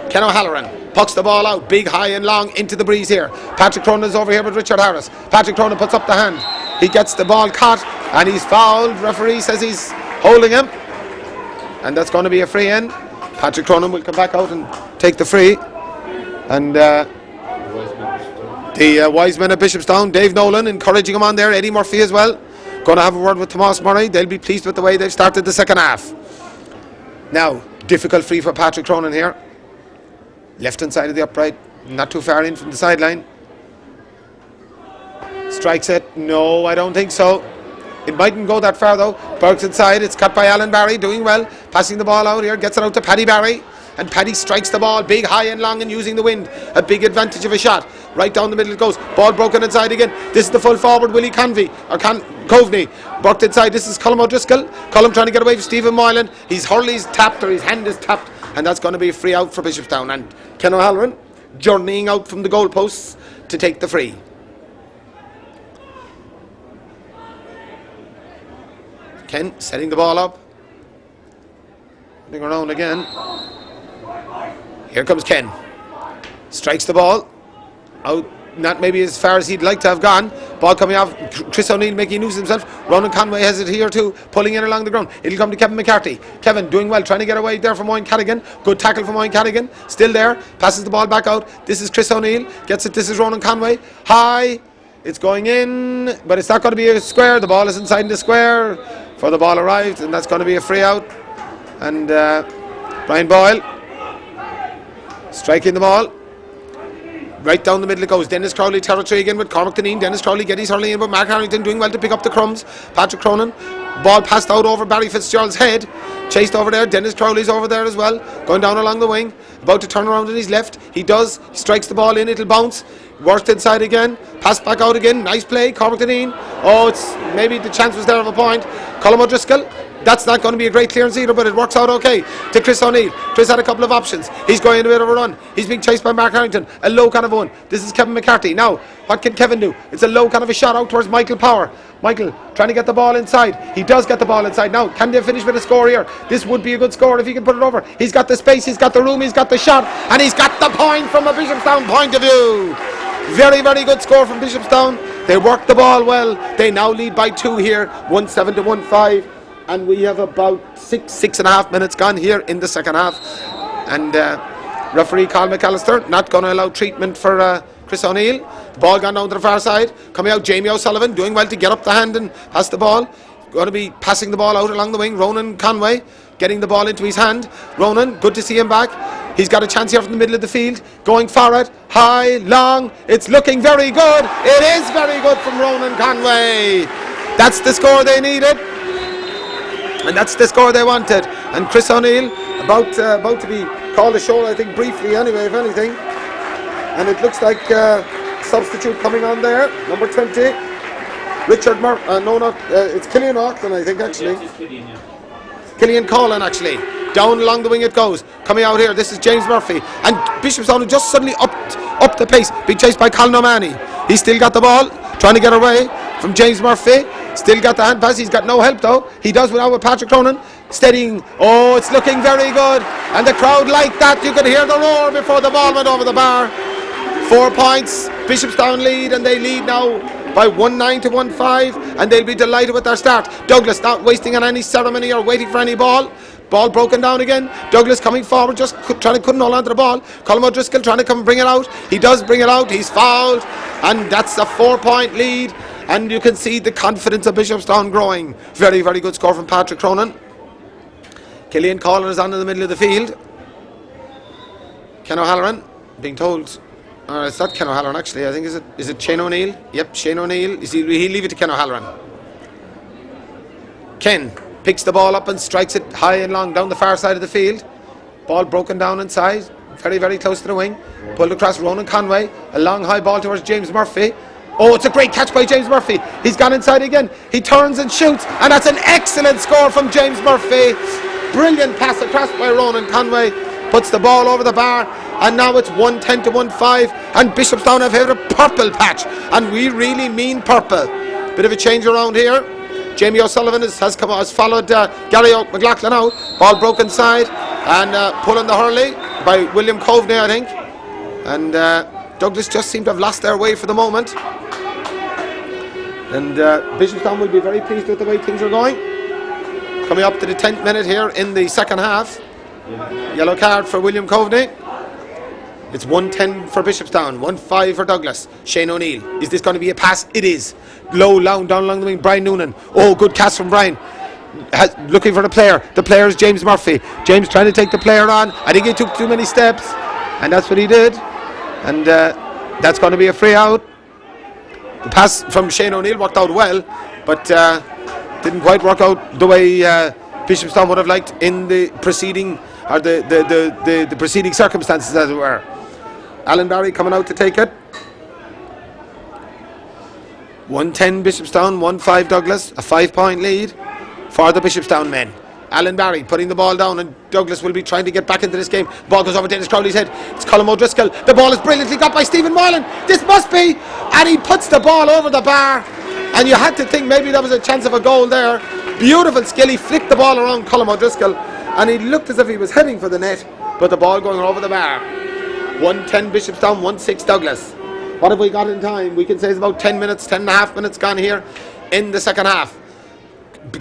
Ken O'Halloran pucks the ball out, big, high and long, into the breeze here. Patrick Cronin is over here with Richard Harris. Patrick Cronin puts up the hand. He gets the ball caught and he's fouled. Referee says he's holding him, and that's going to be a free in. Patrick Cronin will come back out and take the free. And the wise men at Bishopstown, Dave Nolan encouraging him on there, Eddie Murphy as well. Going to have a word with Tomas Murray. They'll be pleased with the way they've started the second half. Now, difficult free for Patrick Cronin here. Left hand side of the upright, not too far in from the sideline. Strikes it. No, I don't think so. It mightn't go that far though. Burke's inside. It's cut by Alan Barry, doing well. Passing the ball out here, gets it out to Paddy Barry. And Paddy strikes the ball big, high and long, and using the wind. A big advantage of a shot. Right down the middle it goes. Ball broken inside again. This is the full forward, Willie Coveney. Burked inside. This is Colm O'Driscoll. Colm trying to get away from Stephen Moylan. His hurley's tapped, or his hand is tapped. And that's going to be a free out for Bishopstown. And Ken O'Halloran journeying out from the goalposts to take the free. Ken setting the ball up. Running around again. Here comes Ken. Strikes the ball. Out, not maybe as far as he'd like to have gone. Ball coming off. Chris O'Neill making use of himself. Ronan Conway has it here too, pulling in along the ground. It'll come to Kevin McCarthy. Kevin doing well, trying to get away there from Owen Cadigan. Good tackle from Owen Cadigan. Still there. Passes the ball back out. This is Chris O'Neill. Gets it. This is Ronan Conway. High. It's going in, but it's not going to be a square. The ball is inside the square. For the ball arrived, and that's going to be a free out. And Brian Boyle striking the ball. Right down the middle it goes. Dennis Crowley territory again with Cormac Deneen. Dennis Crowley getting his hurling in, but Mark Harrington doing well to pick up the crumbs. Patrick Cronin. Ball passed out over Barry Fitzgerald's head. Chased over there. Dennis Crowley's over there as well. Going down along the wing. About to turn around on his left. He does. Strikes the ball in. It'll bounce. Worked inside again. Passed back out again. Nice play. Cormac Deneen. Oh, it's maybe the chance was there of a point. Colm O'Driscoll. That's not going to be a great clearance either, but it works out okay. To Chris O'Neill. Chris had a couple of options. He's going in a bit of a run. He's being chased by Mark Harrington. A low kind of one. This is Kevin McCarthy. Now, what can Kevin do? It's a low kind of a shot out towards Michael Power. Michael trying to get the ball inside. He does get the ball inside. Now, can they finish with a score here? This would be a good score if he can put it over. He's got the space, he's got the room, he's got the shot, and he's got the point from a Bishopstown point of view. Very, very good score from Bishopstown. They worked the ball well. They now lead by 2 here, 1-7 to 1-5. And we have about 6.5 minutes gone here in the second half. And referee Carl McAllister not going to allow treatment for Chris O'Neill. The ball gone down to the far side. Coming out, Jamie O'Sullivan doing well to get up the hand and pass the ball. Going to be passing the ball out along the wing. Ronan Conway getting the ball into his hand. Ronan, good to see him back. He's got a chance here from the middle of the field. Going forward, high, long. It's looking very good. It is very good from Ronan Conway. That's the score they needed. And that's the score they wanted. And Chris O'Neill about to be called ashore, I think, briefly anyway, if anything. And it looks like substitute coming on there, number 20. Richard it's Killian Auckland, I think, actually. Killian Collin, actually. Down along the wing it goes. Coming out here, this is James Murphy. And Bishopstown just suddenly upped the pace. Being chased by Colin O'Mahony. He's still got the ball, trying to get away from James Murphy. Still got the hand pass. He's got no help though. He does without with Patrick Cronin. Steadying. Oh, it's looking very good. And the crowd like that. You could hear the roar before the ball went over the bar. 4 points. Bishopstown lead, and they lead now by 1-9 to 1-5. And they'll be delighted with their start. Douglas not wasting on any ceremony or waiting for any ball. Ball broken down again. Douglas coming forward, just couldn't hold on to the ball. Colm O'Driscoll trying to come bring it out. He does bring it out. He's fouled. And that's a 4-point lead. And you can see the confidence of Bishopstown growing. Very, very good score from Patrick Cronin. Killian Collin is on in the middle of the field. Ken O'Halloran being told, it's not Ken O'Halloran actually, I think is it Shane O'Neill? Yep, Shane O'Neill. He'll leave it to Ken O'Halloran. Ken picks the ball up and strikes it high and long down the far side of the field. Ball broken down inside. Very, very close to the wing. Pulled across Ronan Conway. A long high ball towards James Murphy. Oh, it's a great catch by James Murphy. He's gone inside again. He turns and shoots, and that's an excellent score from James Murphy. Brilliant pass across by Ronan Conway. Puts the ball over the bar, and now it's 110 to 1-5, and Bishopstown have had a purple patch, and we really mean purple. Bit of a change around here. Jamie O'Sullivan has followed Gary McLaughlin out. Ball broken side, and pulling the hurley by William Coveney, I think. And Douglas just seem to have lost their way for the moment. And Bishopstown will be very pleased with the way things are going. Coming up to the 10th minute here in the second half. Yellow card for William Coveney. It's 1-10 for Bishopstown, 1-5 for Douglas. Shane O'Neill. Is this going to be a pass? It is. Low, down along the wing. Brian Noonan. Oh, good cast from Brian. Looking for the player. The player is James Murphy. James trying to take the player on. I think he took too many steps, and that's what he did. And that's going to be a free out. The pass from Shane O'Neill worked out well, but didn't quite work out the way Bishopstown would have liked in the preceding or the preceding circumstances, as it were. Alan Barry coming out to take it. 1-10 Bishopstown, 1-5 Douglas, a 5-point lead for the Bishopstown men. Alan Barry putting the ball down, and Douglas will be trying to get back into this game. The ball goes over Dennis Crowley's head. It's Colm O'Driscoll. The ball is brilliantly got by Stephen Moylan. This must be, and he puts the ball over the bar, and you had to think maybe there was a chance of a goal there. Beautiful skill. He flicked the ball around Colm O'Driscoll, and he looked as if he was heading for the net, but the ball going over the bar. 1-10 Bishopstown, 1-6 Douglas. What have we got in time? We can say it's about 10 minutes, 10 and a half minutes gone here in the second half.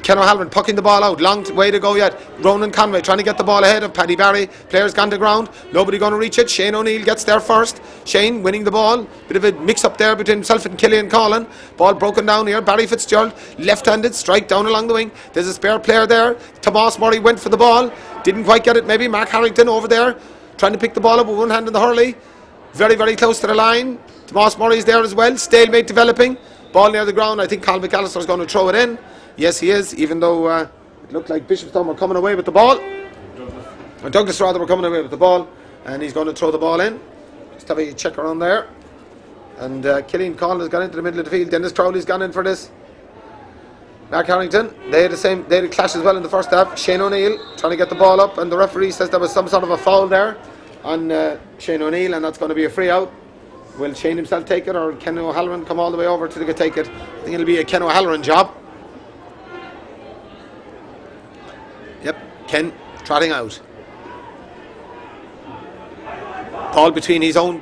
Ken O'Halloran pucking the ball out. Long way to go yet. Ronan Conway trying to get the ball ahead of Paddy Barry. Players gone to ground. Nobody going to reach it. Shane O'Neill gets there first. Shane winning the ball. Bit of a mix up there between himself and Killian Collin. Ball broken down here. Barry Fitzgerald left-handed strike down along the wing. There's a spare player there. Tomas Murray went for the ball. Didn't quite get it maybe. Mark Harrington over there trying to pick the ball up with one hand in the hurley. Very, very close to the line. Tomas Murray's there as well. Stalemate developing. Ball near the ground. I think Colin McAllister's going to throw it in. Yes, he is, even though it looked like Bishopstown were coming away with the ball. Douglas rather were coming away with the ball, and he's going to throw the ball in. Just have a check around there. And Killian Collin has gone into the middle of the field. Dennis Crowley's gone in for this. Mark Harrington, they had a clash as well in the first half. Shane O'Neill trying to get the ball up, and the referee says there was some sort of a foul there on Shane O'Neill, and that's going to be a free out. Will Shane himself take it, or Ken O'Halloran come all the way over to take it? I think it'll be a Ken O'Halloran job. Yep, Ken trotting out. Ball between his own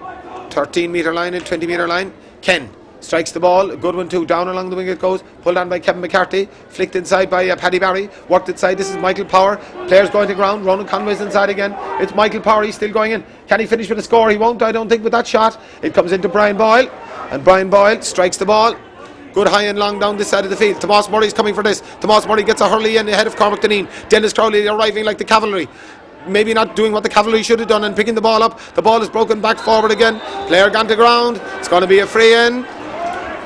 13 metre line and 20 metre line. Ken strikes the ball, a good one too, down along the wing it goes, pulled on by Kevin McCarthy, flicked inside by Paddy Barry, worked inside. This is Michael Power, players going to ground. Ronan Conway's inside again. It's Michael Power, he's still going in. Can he finish with a score? He won't, I don't think, with that shot. It comes into Brian Boyle, and Brian Boyle strikes the ball. Good high and long down this side of the field. Tomas Murray's coming for this. Tomas Murray gets a hurley in ahead of Cormac Deneen. Dennis Crowley arriving like the cavalry. Maybe not doing what the cavalry should have done and picking the ball up. The ball is broken back forward again. Player gone to ground. It's going to be a free in.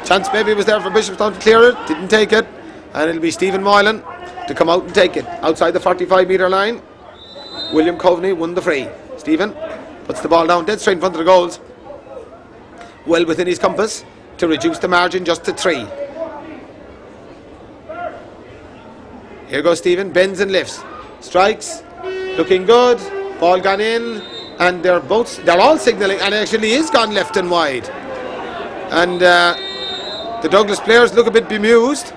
Chance maybe was there for Bishopstown to clear it. Didn't take it. And it'll be Stephen Moylan to come out and take it. Outside the 45 metre line. William Coveney won the free. Stephen puts the ball down dead straight in front of the goals. Well within his compass to reduce the margin just to 3. Here goes Stephen, bends and lifts, strikes, looking good, ball gone in, and they're all signalling, and actually is gone left and wide. And the Douglas players look a bit bemused.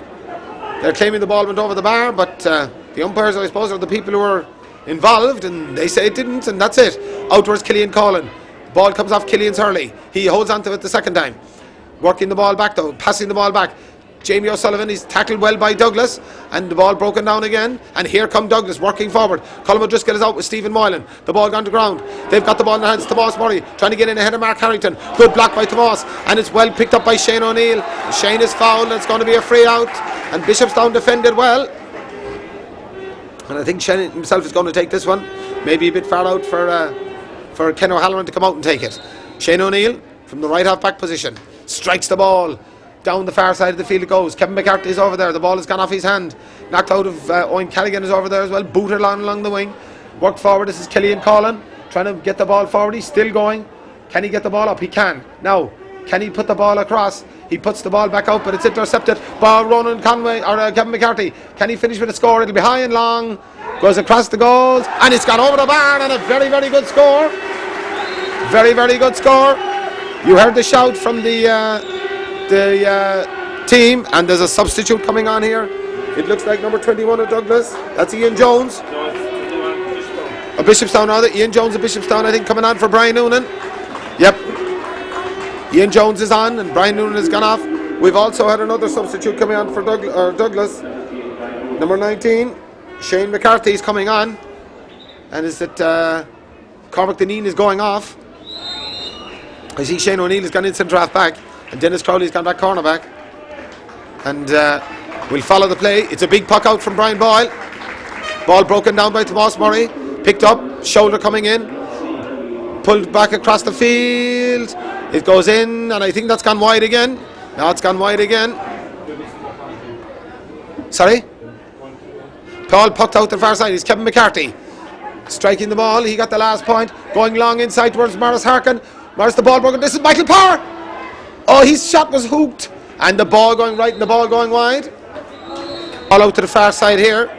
They're claiming the ball went over the bar, but the umpires, I suppose, are the people who are involved, and they say it didn't, and that's it. Outwards Killian Collin. Ball comes off Killian's hurley. He holds on to it the second time. Working the ball back though, passing the ball back. Jamie O'Sullivan is tackled well by Douglas, and the ball broken down again, and here come Douglas working forward. Colm O'Driscoll is out with Stephen Moylan. The ball gone to ground. They've got the ball in their hands. Tomas Murray trying to get in ahead of Mark Harrington. Good block by Tomas, and it's well picked up by Shane O'Neill. Shane is fouled, and it's going to be a free out, and Bishopstown defended well, and I think Shane himself is going to take this one. Maybe a bit far out for Ken O'Halloran to come out and take it. Shane O'Neill from the right half back position strikes the ball down the far side of the field. It goes. Kevin McCarthy is over there. The ball has gone off his hand. Knocked out of Owen Callaghan is over there as well. Booted along the wing. Worked forward. This is Killian Collin trying to get the ball forward. He's still going. Can he get the ball up? He can. Now Can he put the ball across? He puts the ball back out, but it's intercepted by Ronan Conway or Kevin McCarthy. Can he finish with a score? It'll be high and long. Goes across the goals, and it's gone over the bar, and a very, very good score. Very, very good score. You heard the shout from the team, and there's a substitute coming on here. It looks like number 21 of Douglas. That's Ian Jones. A Bishopstown rather. Ian Jones of Bishopstown, I think, coming on for Brian Noonan. Yep. Ian Jones is on, and Brian Noonan has gone off. We've also had another substitute coming on for Douglas. Number 19, Shane McCarthy is coming on. And is it Cormac Deneen is going off. I see Shane O'Neill has gone in centre half back, and Dennis Crowley's gone back cornerback. And we'll follow the play. It's a big puck out from Brian Boyle. Ball broken down by Tomas Murray. Picked up, shoulder coming in. Pulled back across the field. It goes in, and I think that's gone wide again. Now it's gone wide again. Sorry? Paul pucked out the far side. It's Kevin McCarthy striking the ball. He got the last point. Going long inside towards Morris Harkin. Morris, the ball broken. This is Michael Power. Oh, his shot was hooked. And the ball going right and the ball going wide. All out to the far side here.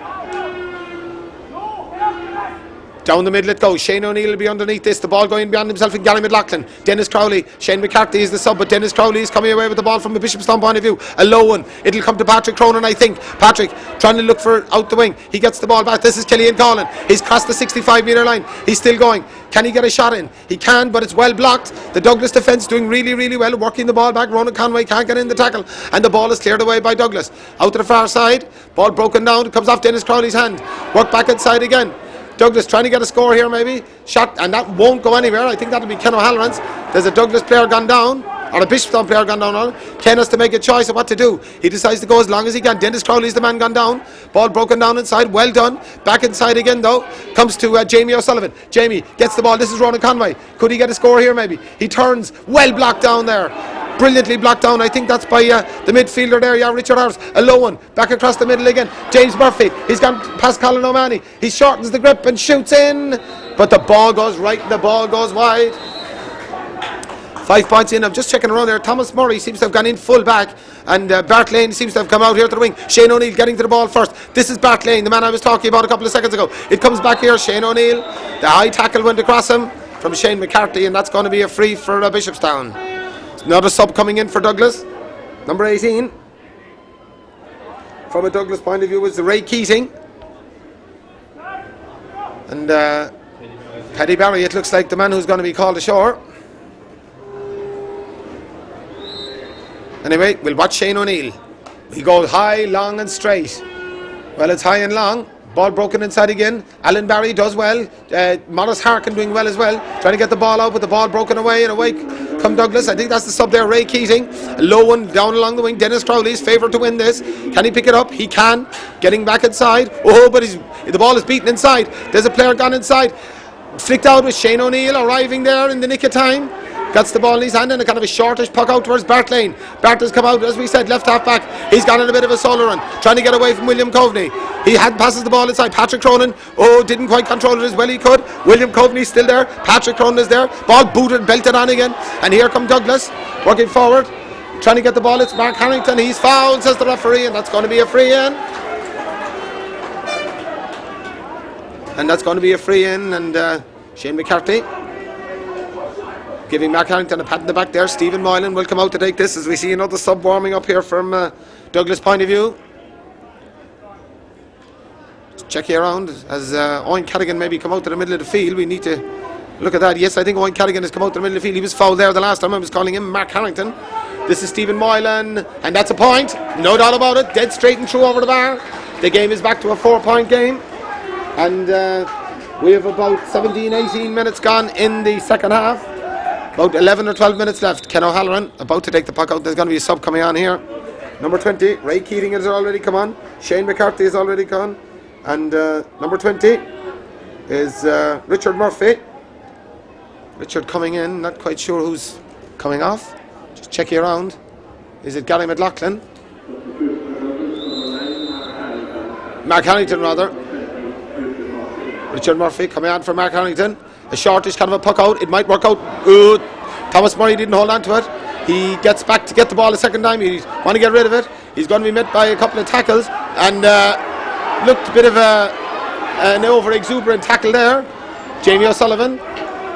Down the middle it goes. Shane O'Neill will be underneath this. The ball going beyond himself and Gary McLaughlin. Dennis Crowley. Shane McCarthy is the sub, but Dennis Crowley is coming away with the ball from a Bishopstown point of view. A low one. It'll come to Patrick Cronin, I think. Patrick trying to look for out the wing. He gets the ball back. This is Killian Collin. He's crossed the 65-metre line. He's still going. Can he get a shot in? He can, but it's well blocked. The Douglas defence doing really, really well, working the ball back. Ronan Conway can't get in the tackle, and the ball is cleared away by Douglas. Out to the far side. Ball broken down. It comes off Dennis Crowley's hand. Work back inside again. Douglas trying to get a score here maybe. Shot, and that won't go anywhere. I think that'll be Ken O'Halloran's. There's a Douglas player gone down, or a Bishopstown player gone down. Ken has to make a choice of what to do. He decides to go as long as he can. Dennis Crowley's the man gone down. Ball broken down inside. Well done. Back inside again though. Comes to Jamie O'Sullivan. Jamie gets the ball. This is Ronan Conway. Could he get a score here maybe? He turns. Well blocked down there. Brilliantly blocked down. I think that's by the midfielder there, Richard Harris. A low one. Back across the middle again. James Murphy. He's gone past Colin O'Mahony. He shortens the grip and shoots in. But the ball goes right and the ball goes wide. 5 points in. I'm just checking around there. Thomas Murray seems to have gone in full back, and Bart Lane seems to have come out here to the wing. Shane O'Neill getting to the ball first. This is Bart Lane, the man I was talking about a couple of seconds ago. It comes back here. Shane O'Neill. The high tackle went across him from Shane McCarthy, and that's going to be a free for Bishopstown. Another sub coming in for Douglas. Number 18. From a Douglas point of view is Ray Keating. And Paddy Barry, it looks like the man who's going to be called ashore. Anyway, we'll watch Shane O'Neill. He goes high, long and straight. Well, it's high and long. Ball broken inside again. Alan Barry does well. Morris Harkin doing well as well. Trying to get the ball out, but the ball broken away, and away come Douglas. I think that's the sub there, Ray Keating. A low one down along the wing. Dennis Crowley's favoured to win this. Can he pick it up? He can. Getting back inside. Oh, but the ball is beaten inside. There's a player gone inside. Flicked out with Shane O'Neill arriving there in the nick of time. Gets the ball in his hand and a kind of a shortish puck out towards Bart Lane. Bart has come out, as we said, left half back. He's gone in a bit of a solo run, trying to get away from William Coveney. He passes the ball inside. Patrick Cronin, didn't quite control it as well he could. William Coveney's still there. Patrick Cronin is there. Ball booted, belted on again. And here come Douglas, working forward, trying to get the ball. It's Mark Harrington. He's fouled, says the referee, and that's going to be a free in. And that's going to be a free in, and Shane McCarthy giving Mark Harrington a pat in the back there. Stephen Moylan will come out to take this as we see another sub warming up here from Douglas' point of view. Check you around as Owen Carrigan maybe come out to the middle of the field. We need to look at that. Yes, I think Owen Carrigan has come out to the middle of the field. He was fouled there the last time. I was calling him Mark Harrington. This is Stephen Moylan, and that's a point. No doubt about it. Dead straight and true over the bar. The game is back to a 4-point game. And we have about 17-18 minutes gone in the second half. About 11 or 12 minutes left. Ken O'Halloran about to take the puck out. There's going to be a sub coming on here. Number 20, Ray Keating has already come on. Shane McCarthy has already gone. And number 20 is Richard Murphy. Richard coming in, not quite sure who's coming off. Just check you around. Is it Gary McLaughlin? Mark Harrington rather. Richard Murphy coming on for Mark Harrington. A shortish kind of a puck out. It might work out. Thomas Murray didn't hold on to it. He gets back to get the ball a second time. He want to get rid of it. He's going to be met by a couple of tackles, and looked a bit of an over-exuberant tackle there. Jamie O'Sullivan.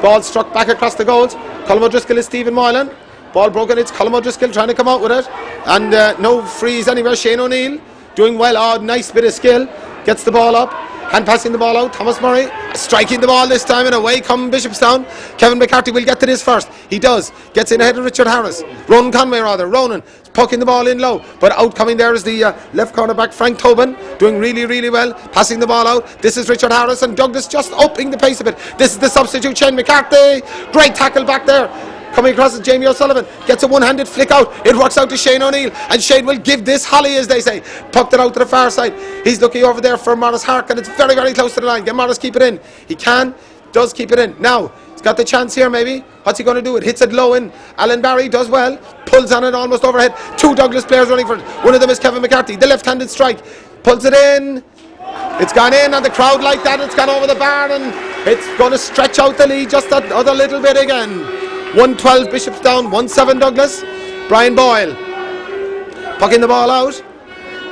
Ball struck back across the goals. Colm O'Driscoll is Stephen Moylan. Ball broken. It's Colm O'Driscoll trying to come out with it, and no freeze anywhere. Shane O'Neill doing well. Oh, nice bit of skill. Gets the ball up. Hand passing the ball out. Thomas Murray striking the ball this time, and away come Bishopstown. Kevin McCarthy will get to this first. He does. Gets in ahead of Richard Harris. Ronan Conway rather. Ronan pucking the ball in low, but out coming there is the left corner back Frank Tobin, doing really, really well. Passing the ball out. This is Richard Harris, and Douglas just upping the pace a bit. This is the substitute Shane McCarthy. Great tackle back there. Coming across is Jamie O'Sullivan. Gets a one-handed flick out. It works out to Shane O'Neill, and Shane will give this Holly, as they say. Pucked it out to the far side. He's looking over there for Morris Hark, and it's very, very close to the line. Can Morris keep it in? He does keep it in. Now, he's got the chance here maybe. What's he going to do? It hits it low in. Alan Barry does well. Pulls on it almost overhead. Two Douglas players running for it. One of them is Kevin McCarthy. The left-handed strike. Pulls it in. It's gone in, and the crowd like that. It's gone over the bar, and it's going to stretch out the lead just another little bit again. 1-12 Bishopstown, 1-7 Douglas. Brian Boyle pucking the ball out.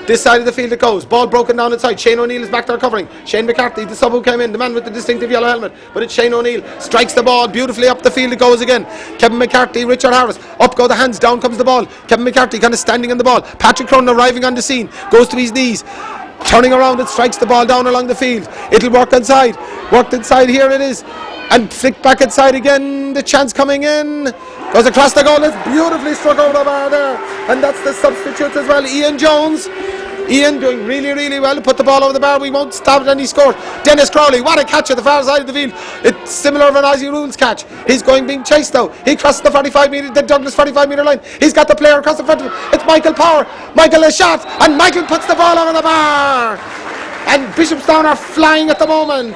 This side of the field it goes. Ball broken down inside. Shane O'Neill is back there covering. Shane McCarthy, the sub who came in, the man with the distinctive yellow helmet. But it's Shane O'Neill. Strikes the ball beautifully up the field it goes again. Kevin McCarthy, Richard Harris. Up go the hands, down comes the ball. Kevin McCarthy kind of standing on the ball. Patrick Cronin arriving on the scene. Goes to his knees. Turning around and strikes the ball down along the field. It'll work inside. Worked inside, here it is. And flick back inside again. The chance coming in. Goes across the goal. It's beautifully struck over the bar there. And that's the substitutes as well. Ian Jones. Ian doing really, really well. Put the ball over the bar. We won't stop it, and he scored. Dennis Crowley. What a catch at the far side of the field. It's similar of an Aussie rules catch. He's being chased now. He crosses the 45 metre, the Douglas 45 metre line. He's got the player across the front of him. It's Michael Power. Michael has shot. And Michael puts the ball over the bar. And Bishopstown are flying at the moment.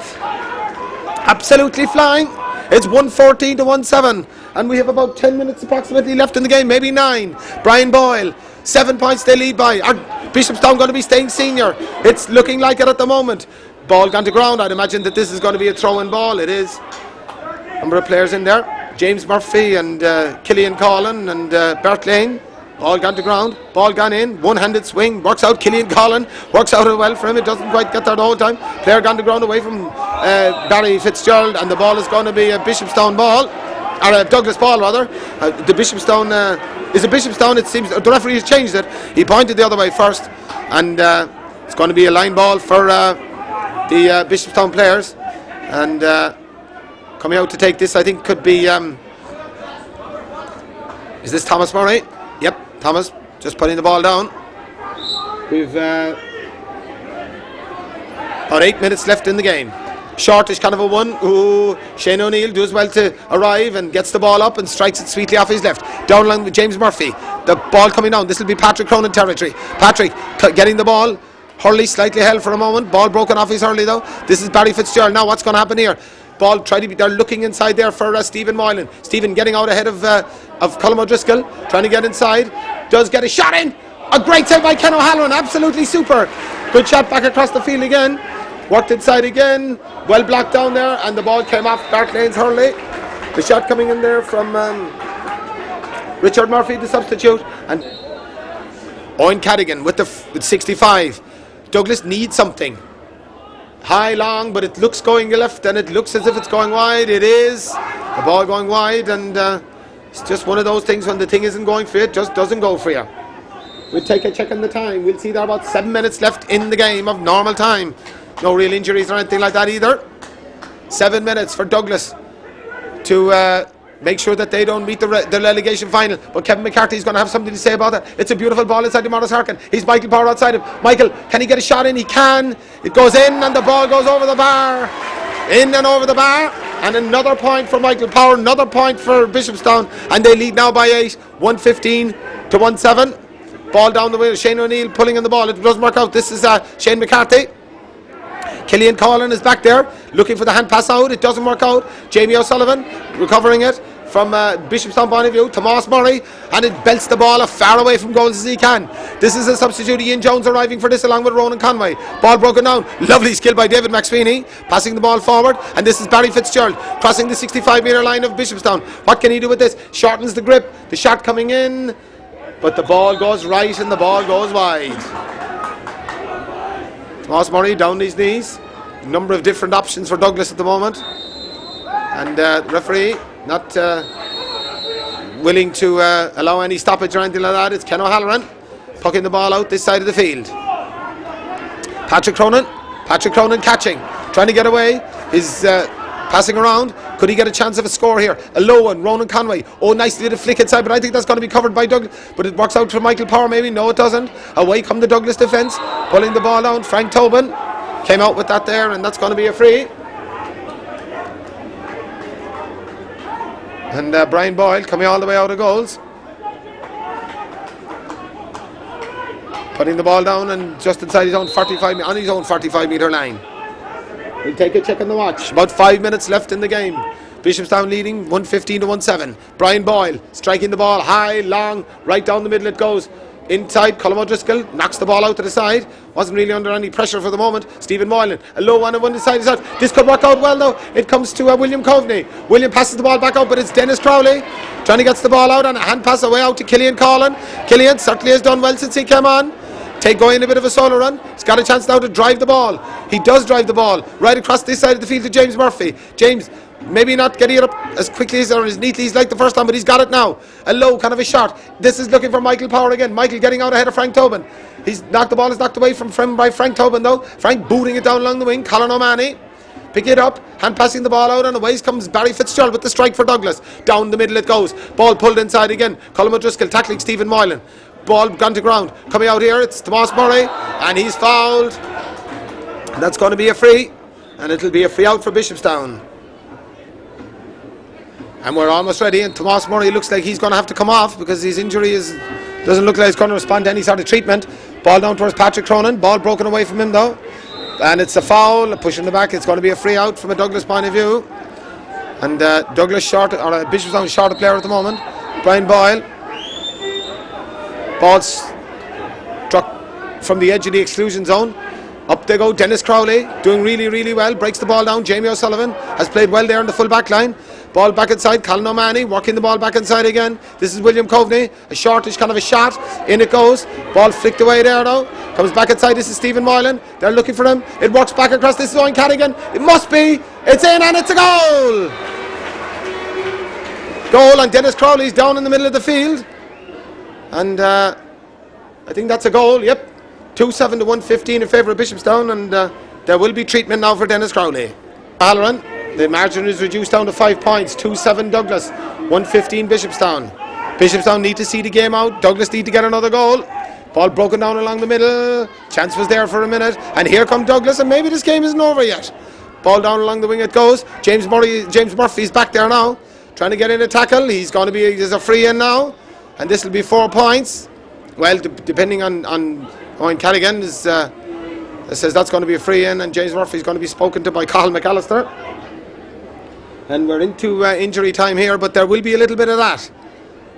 Absolutely flying. It's 114 to 1-7, and we have about 10 minutes approximately left in the game, maybe 9. Brian Boyle, 7 points they lead by. Are Bishopstown going to be staying senior? It's looking like it at the moment. Ball gone to ground. I'd imagine that this is going to be a throw-in ball. It is. Number of players in there. James Murphy and Killian Collin and Bert Lane. Ball gone to ground, ball gone in, one-handed swing, works out. Killian Collin works out well for him. It doesn't quite get there the whole time. Player gone to ground away from Barry Fitzgerald, and the ball is going to be a Bishopstown ball, or a Douglas ball rather. The Bishopstown is a Bishopstown. It seems the referee has changed it. He pointed the other way first, and it's going to be a line ball for the Bishopstown players. And coming out to take this, I think, could be. Is this Thomas Murray? Yep, Thomas just putting the ball down. We've about 8 minutes left in the game. Shortish kind of a one. Ooh, Shane O'Neill does well to arrive and gets the ball up and strikes it sweetly off his left. Down along with James Murphy. The ball coming down. This will be Patrick Cronin territory. Patrick getting the ball. Hurley slightly held for a moment. Ball broken off his Hurley though. This is Barry Fitzgerald. Now what's going to happen here? Ball they're looking inside there for Stephen Moylan. Stephen getting out ahead of Colm O'Driscoll, trying to get inside. Does get a shot in. A great save by Ken O'Halloran. Absolutely super. Good shot back across the field again. Worked inside again. Well blocked down there, and the ball came off Bart Lane's Hurley. The shot coming in there from Richard Murphy, the substitute, and Owen Cadigan with 65. Douglas needs something. High, long, but it looks going left, and it looks as if it's going wide. It is. The ball going wide, and it's just one of those things when the thing isn't going for you, it just doesn't go for you. We'll take a check on the time. We'll see there are about 7 minutes left in the game of normal time. No real injuries or anything like that either. 7 minutes for Douglas to make sure that they don't meet the relegation final. But Kevin McCarthy is going to have something to say about that. It's a beautiful ball inside to Morris Harkin. He's Michael Power outside him. Michael, can he get a shot in? He can. It goes in, and the ball goes over the bar. In and over the bar. And another point for Michael Power. Another point for Bishopstown. And they lead now by 8. 115 to 1-7. Ball down the way. Shane O'Neill pulling on the ball. It doesn't work out. This is Shane McCarthy. Killian Collin is back there looking for the hand pass out. It doesn't work out. Jamie O'Sullivan recovering it. from Bishopstown point of view. Tomas Murray, and it belts the ball as far away from goals as he can. This is a substitute. Ian Jones arriving for this along with Ronan Conway. Ball broken down. Lovely skill by David McSweeney, passing the ball forward, and this is Barry Fitzgerald crossing the 65-metre line of Bishopstown. What can he do with this? Shortens the grip. The shot coming in, but the ball goes right and the ball goes wide. Tomas Murray down his knees. Number of different options for Douglas at the moment, and referee not willing to allow any stoppage or anything like that. It's Ken O'Halloran pucking the ball out this side of the field. Patrick Cronin catching, trying to get away. He's passing around. Could he get a chance of a score here? A low one. Ronan Conway. Oh, nicely did a flick inside, but I think that's going to be covered by Douglas. But it works out for Michael Power maybe. No, it doesn't. Away come the Douglas defence, pulling the ball down. Frank Tobin came out with that there, and that's going to be a free. And Brian Boyle coming all the way out of goals, putting the ball down and just inside his own 45-metre line. We'll take a check on the watch. About 5 minutes left in the game. Bishopstown leading 115-17. Brian Boyle striking the ball high, long, right down the middle it goes. Inside, Colm O'Driscoll knocks the ball out to the side. Wasn't really under any pressure for the moment. Stephen Moylan, a low one and one side is out. This could work out well though. It comes to William Coveney. William passes the ball back out, but it's Dennis Crowley trying to get the ball out, and a hand pass away out to Killian Collin. Killian certainly has done well since he came on. Going a bit of a solo run. He's got a chance now to drive the ball. He does drive the ball right across this side of the field to James Murphy. James maybe not getting it up as quickly as or as neatly as like the first time, but he's got it now. A low kind of a shot. This is looking for Michael Power again. Michael getting out ahead of Frank Tobin. The ball is knocked away from by Frank Tobin though. Frank booting it down along the wing. Colin O'Mahony pick it up, hand passing the ball out, and away comes Barry Fitzgerald with the strike for Douglas. Down the middle it goes. Ball pulled inside again. Colm O'Driscoll tackling Stephen Moylan. Ball gone to ground. Coming out here, it's Tomas Murray, and he's fouled. And that's going to be a free, and it'll be a free out for Bishopstown. And we're almost ready, and Tomas Murray looks like he's going to have to come off because his injury doesn't look like he's going to respond to any sort of treatment. Ball down towards Patrick Cronin. Ball broken away from him though, and it's a foul. Pushing the back. It's going to be a free out from a Douglas point of view. And Douglas short, or Bishopstown short a player at the moment. Brian Boyle. Ball struck from the edge of the exclusion zone. Up they go. Dennis Crowley doing really, really well. Breaks the ball down. Jamie O'Sullivan has played well there in the full back line. Ball back inside. Colin O'Mahony working the ball back inside again. This is William Coveney. A shortish kind of a shot. In it goes. Ball flicked away there though. Comes back inside. This is Stephen Moylan. They're looking for him. It works back across. This is Owen Cadigan. It must be. It's in and it's a goal. Goal, and Dennis Crowley's down in the middle of the field. And I think that's a goal. Yep. 2-7 to 115 in favour of Bishopstown, and there will be treatment now for Dennis Crowley. Halloran, the margin is reduced down to 5 points. 2-7 Douglas, 115 Bishopstown. Bishopstown need to see the game out. Douglas need to get another goal. Ball broken down along the middle. Chance was there for a minute, and here come Douglas, and maybe this game isn't over yet. Ball down along the wing it goes. James Murphy's back there now, trying to get in a tackle. He's going to be, there's a free in now, and this will be 4 points. Well, depending on Owen Callaghan says that's going to be a free in, and James Murphy is going to be spoken to by Cathal McAllister. And we're into injury time here, but there will be a little bit of that.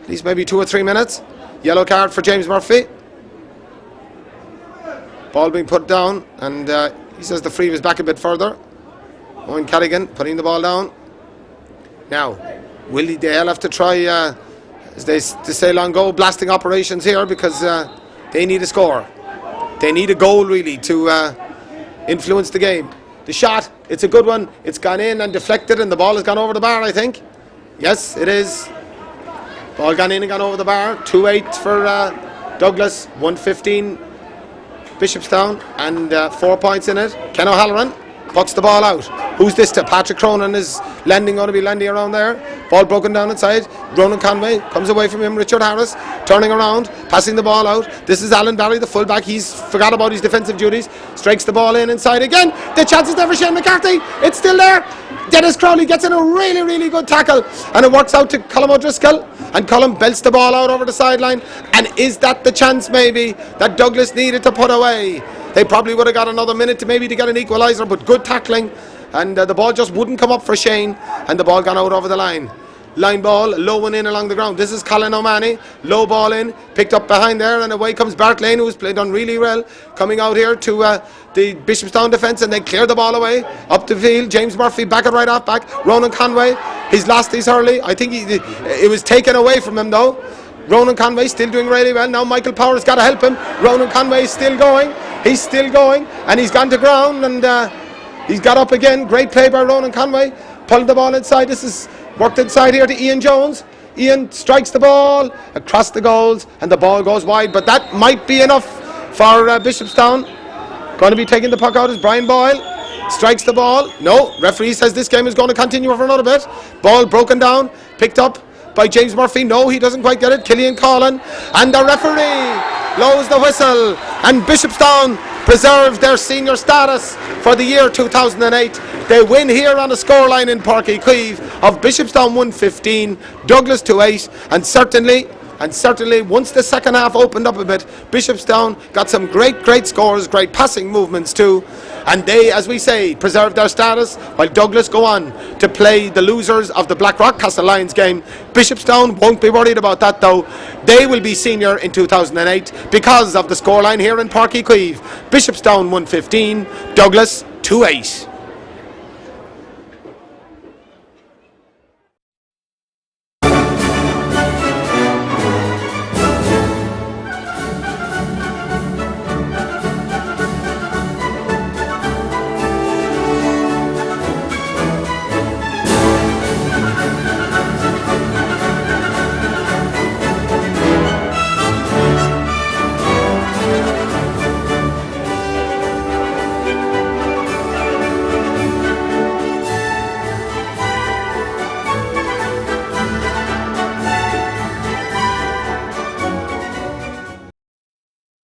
At least maybe 2 or 3 minutes. Yellow card for James Murphy. Ball being put down, and he says the free was back a bit further. Owen Callaghan putting the ball down. Now, will they'll have to try, as they say long go, blasting operations here, because they need a score. They need a goal really to influence the game. The shot, it's a good one. It's gone in and deflected, and the ball has gone over the bar, I think. Yes, it is. Ball gone in and gone over the bar. 2-8 for Douglas, 115 Bishopstown, and 4 points in it. Ken O'Halloran pucks the ball out. Who's this to? Patrick Cronin is going to be landing around there. Ball broken down inside. Ronan Conway comes away from him. Richard Harris turning around, passing the ball out. This is Alan Barry, the fullback. He's forgot about his defensive duties. Strikes the ball in inside again. The chance is there for Shane McCarthy. It's still there. Dennis Crowley gets in a really, really good tackle, and it works out to Colm O'Driscoll, and Colm belts the ball out over the sideline. And is that the chance maybe that Douglas needed to put away? They probably would have got another minute to get an equaliser, but good tackling, and the ball just wouldn't come up for Shane, and the ball gone out over the line. line ball, low one in along the ground. This is Colin O'Mahony, low ball in, picked up behind there, and away comes Bart Lane, who's done really well, coming out here to the Bishopstown defence, and they clear the ball away up the field. James Murphy back at right half back. Ronan Conway, he's lost his hurley. I think it was taken away from him though. Ronan Conway still doing really well. Now Michael Power's got to help him. Ronan Conway is still going. He's still going, and he's gone to ground, and he's got up again. Great play by Ronan Conway. Pulled the ball inside. This is worked inside here to Ian Jones. Ian strikes the ball across the goals, and the ball goes wide. But that might be enough for Bishopstown. Going to be taking the puck out is Brian Boyle. Strikes the ball. No, referee says this game is going to continue for another bit. Ball broken down, picked up by James Murphy. No, he doesn't quite get it. Killian Collin, and the referee blows the whistle, and Bishopstown preserve their senior status for the year 2008. They win here on the scoreline in Páirc Uí Chaoimh of Bishopstown 115, Douglas 28, and certainly once the second half opened up a bit, Bishopstown got some great scores, great passing movements too, and they, as we say, preserved their status, while Douglas go on to play the losers of the Blackrock Castle Lions game. Bishopstown won't be worried about that though. They will be senior in 2008 because of the scoreline here in Páirc Uí Chaoimh. Bishopstown 115, Douglas 28.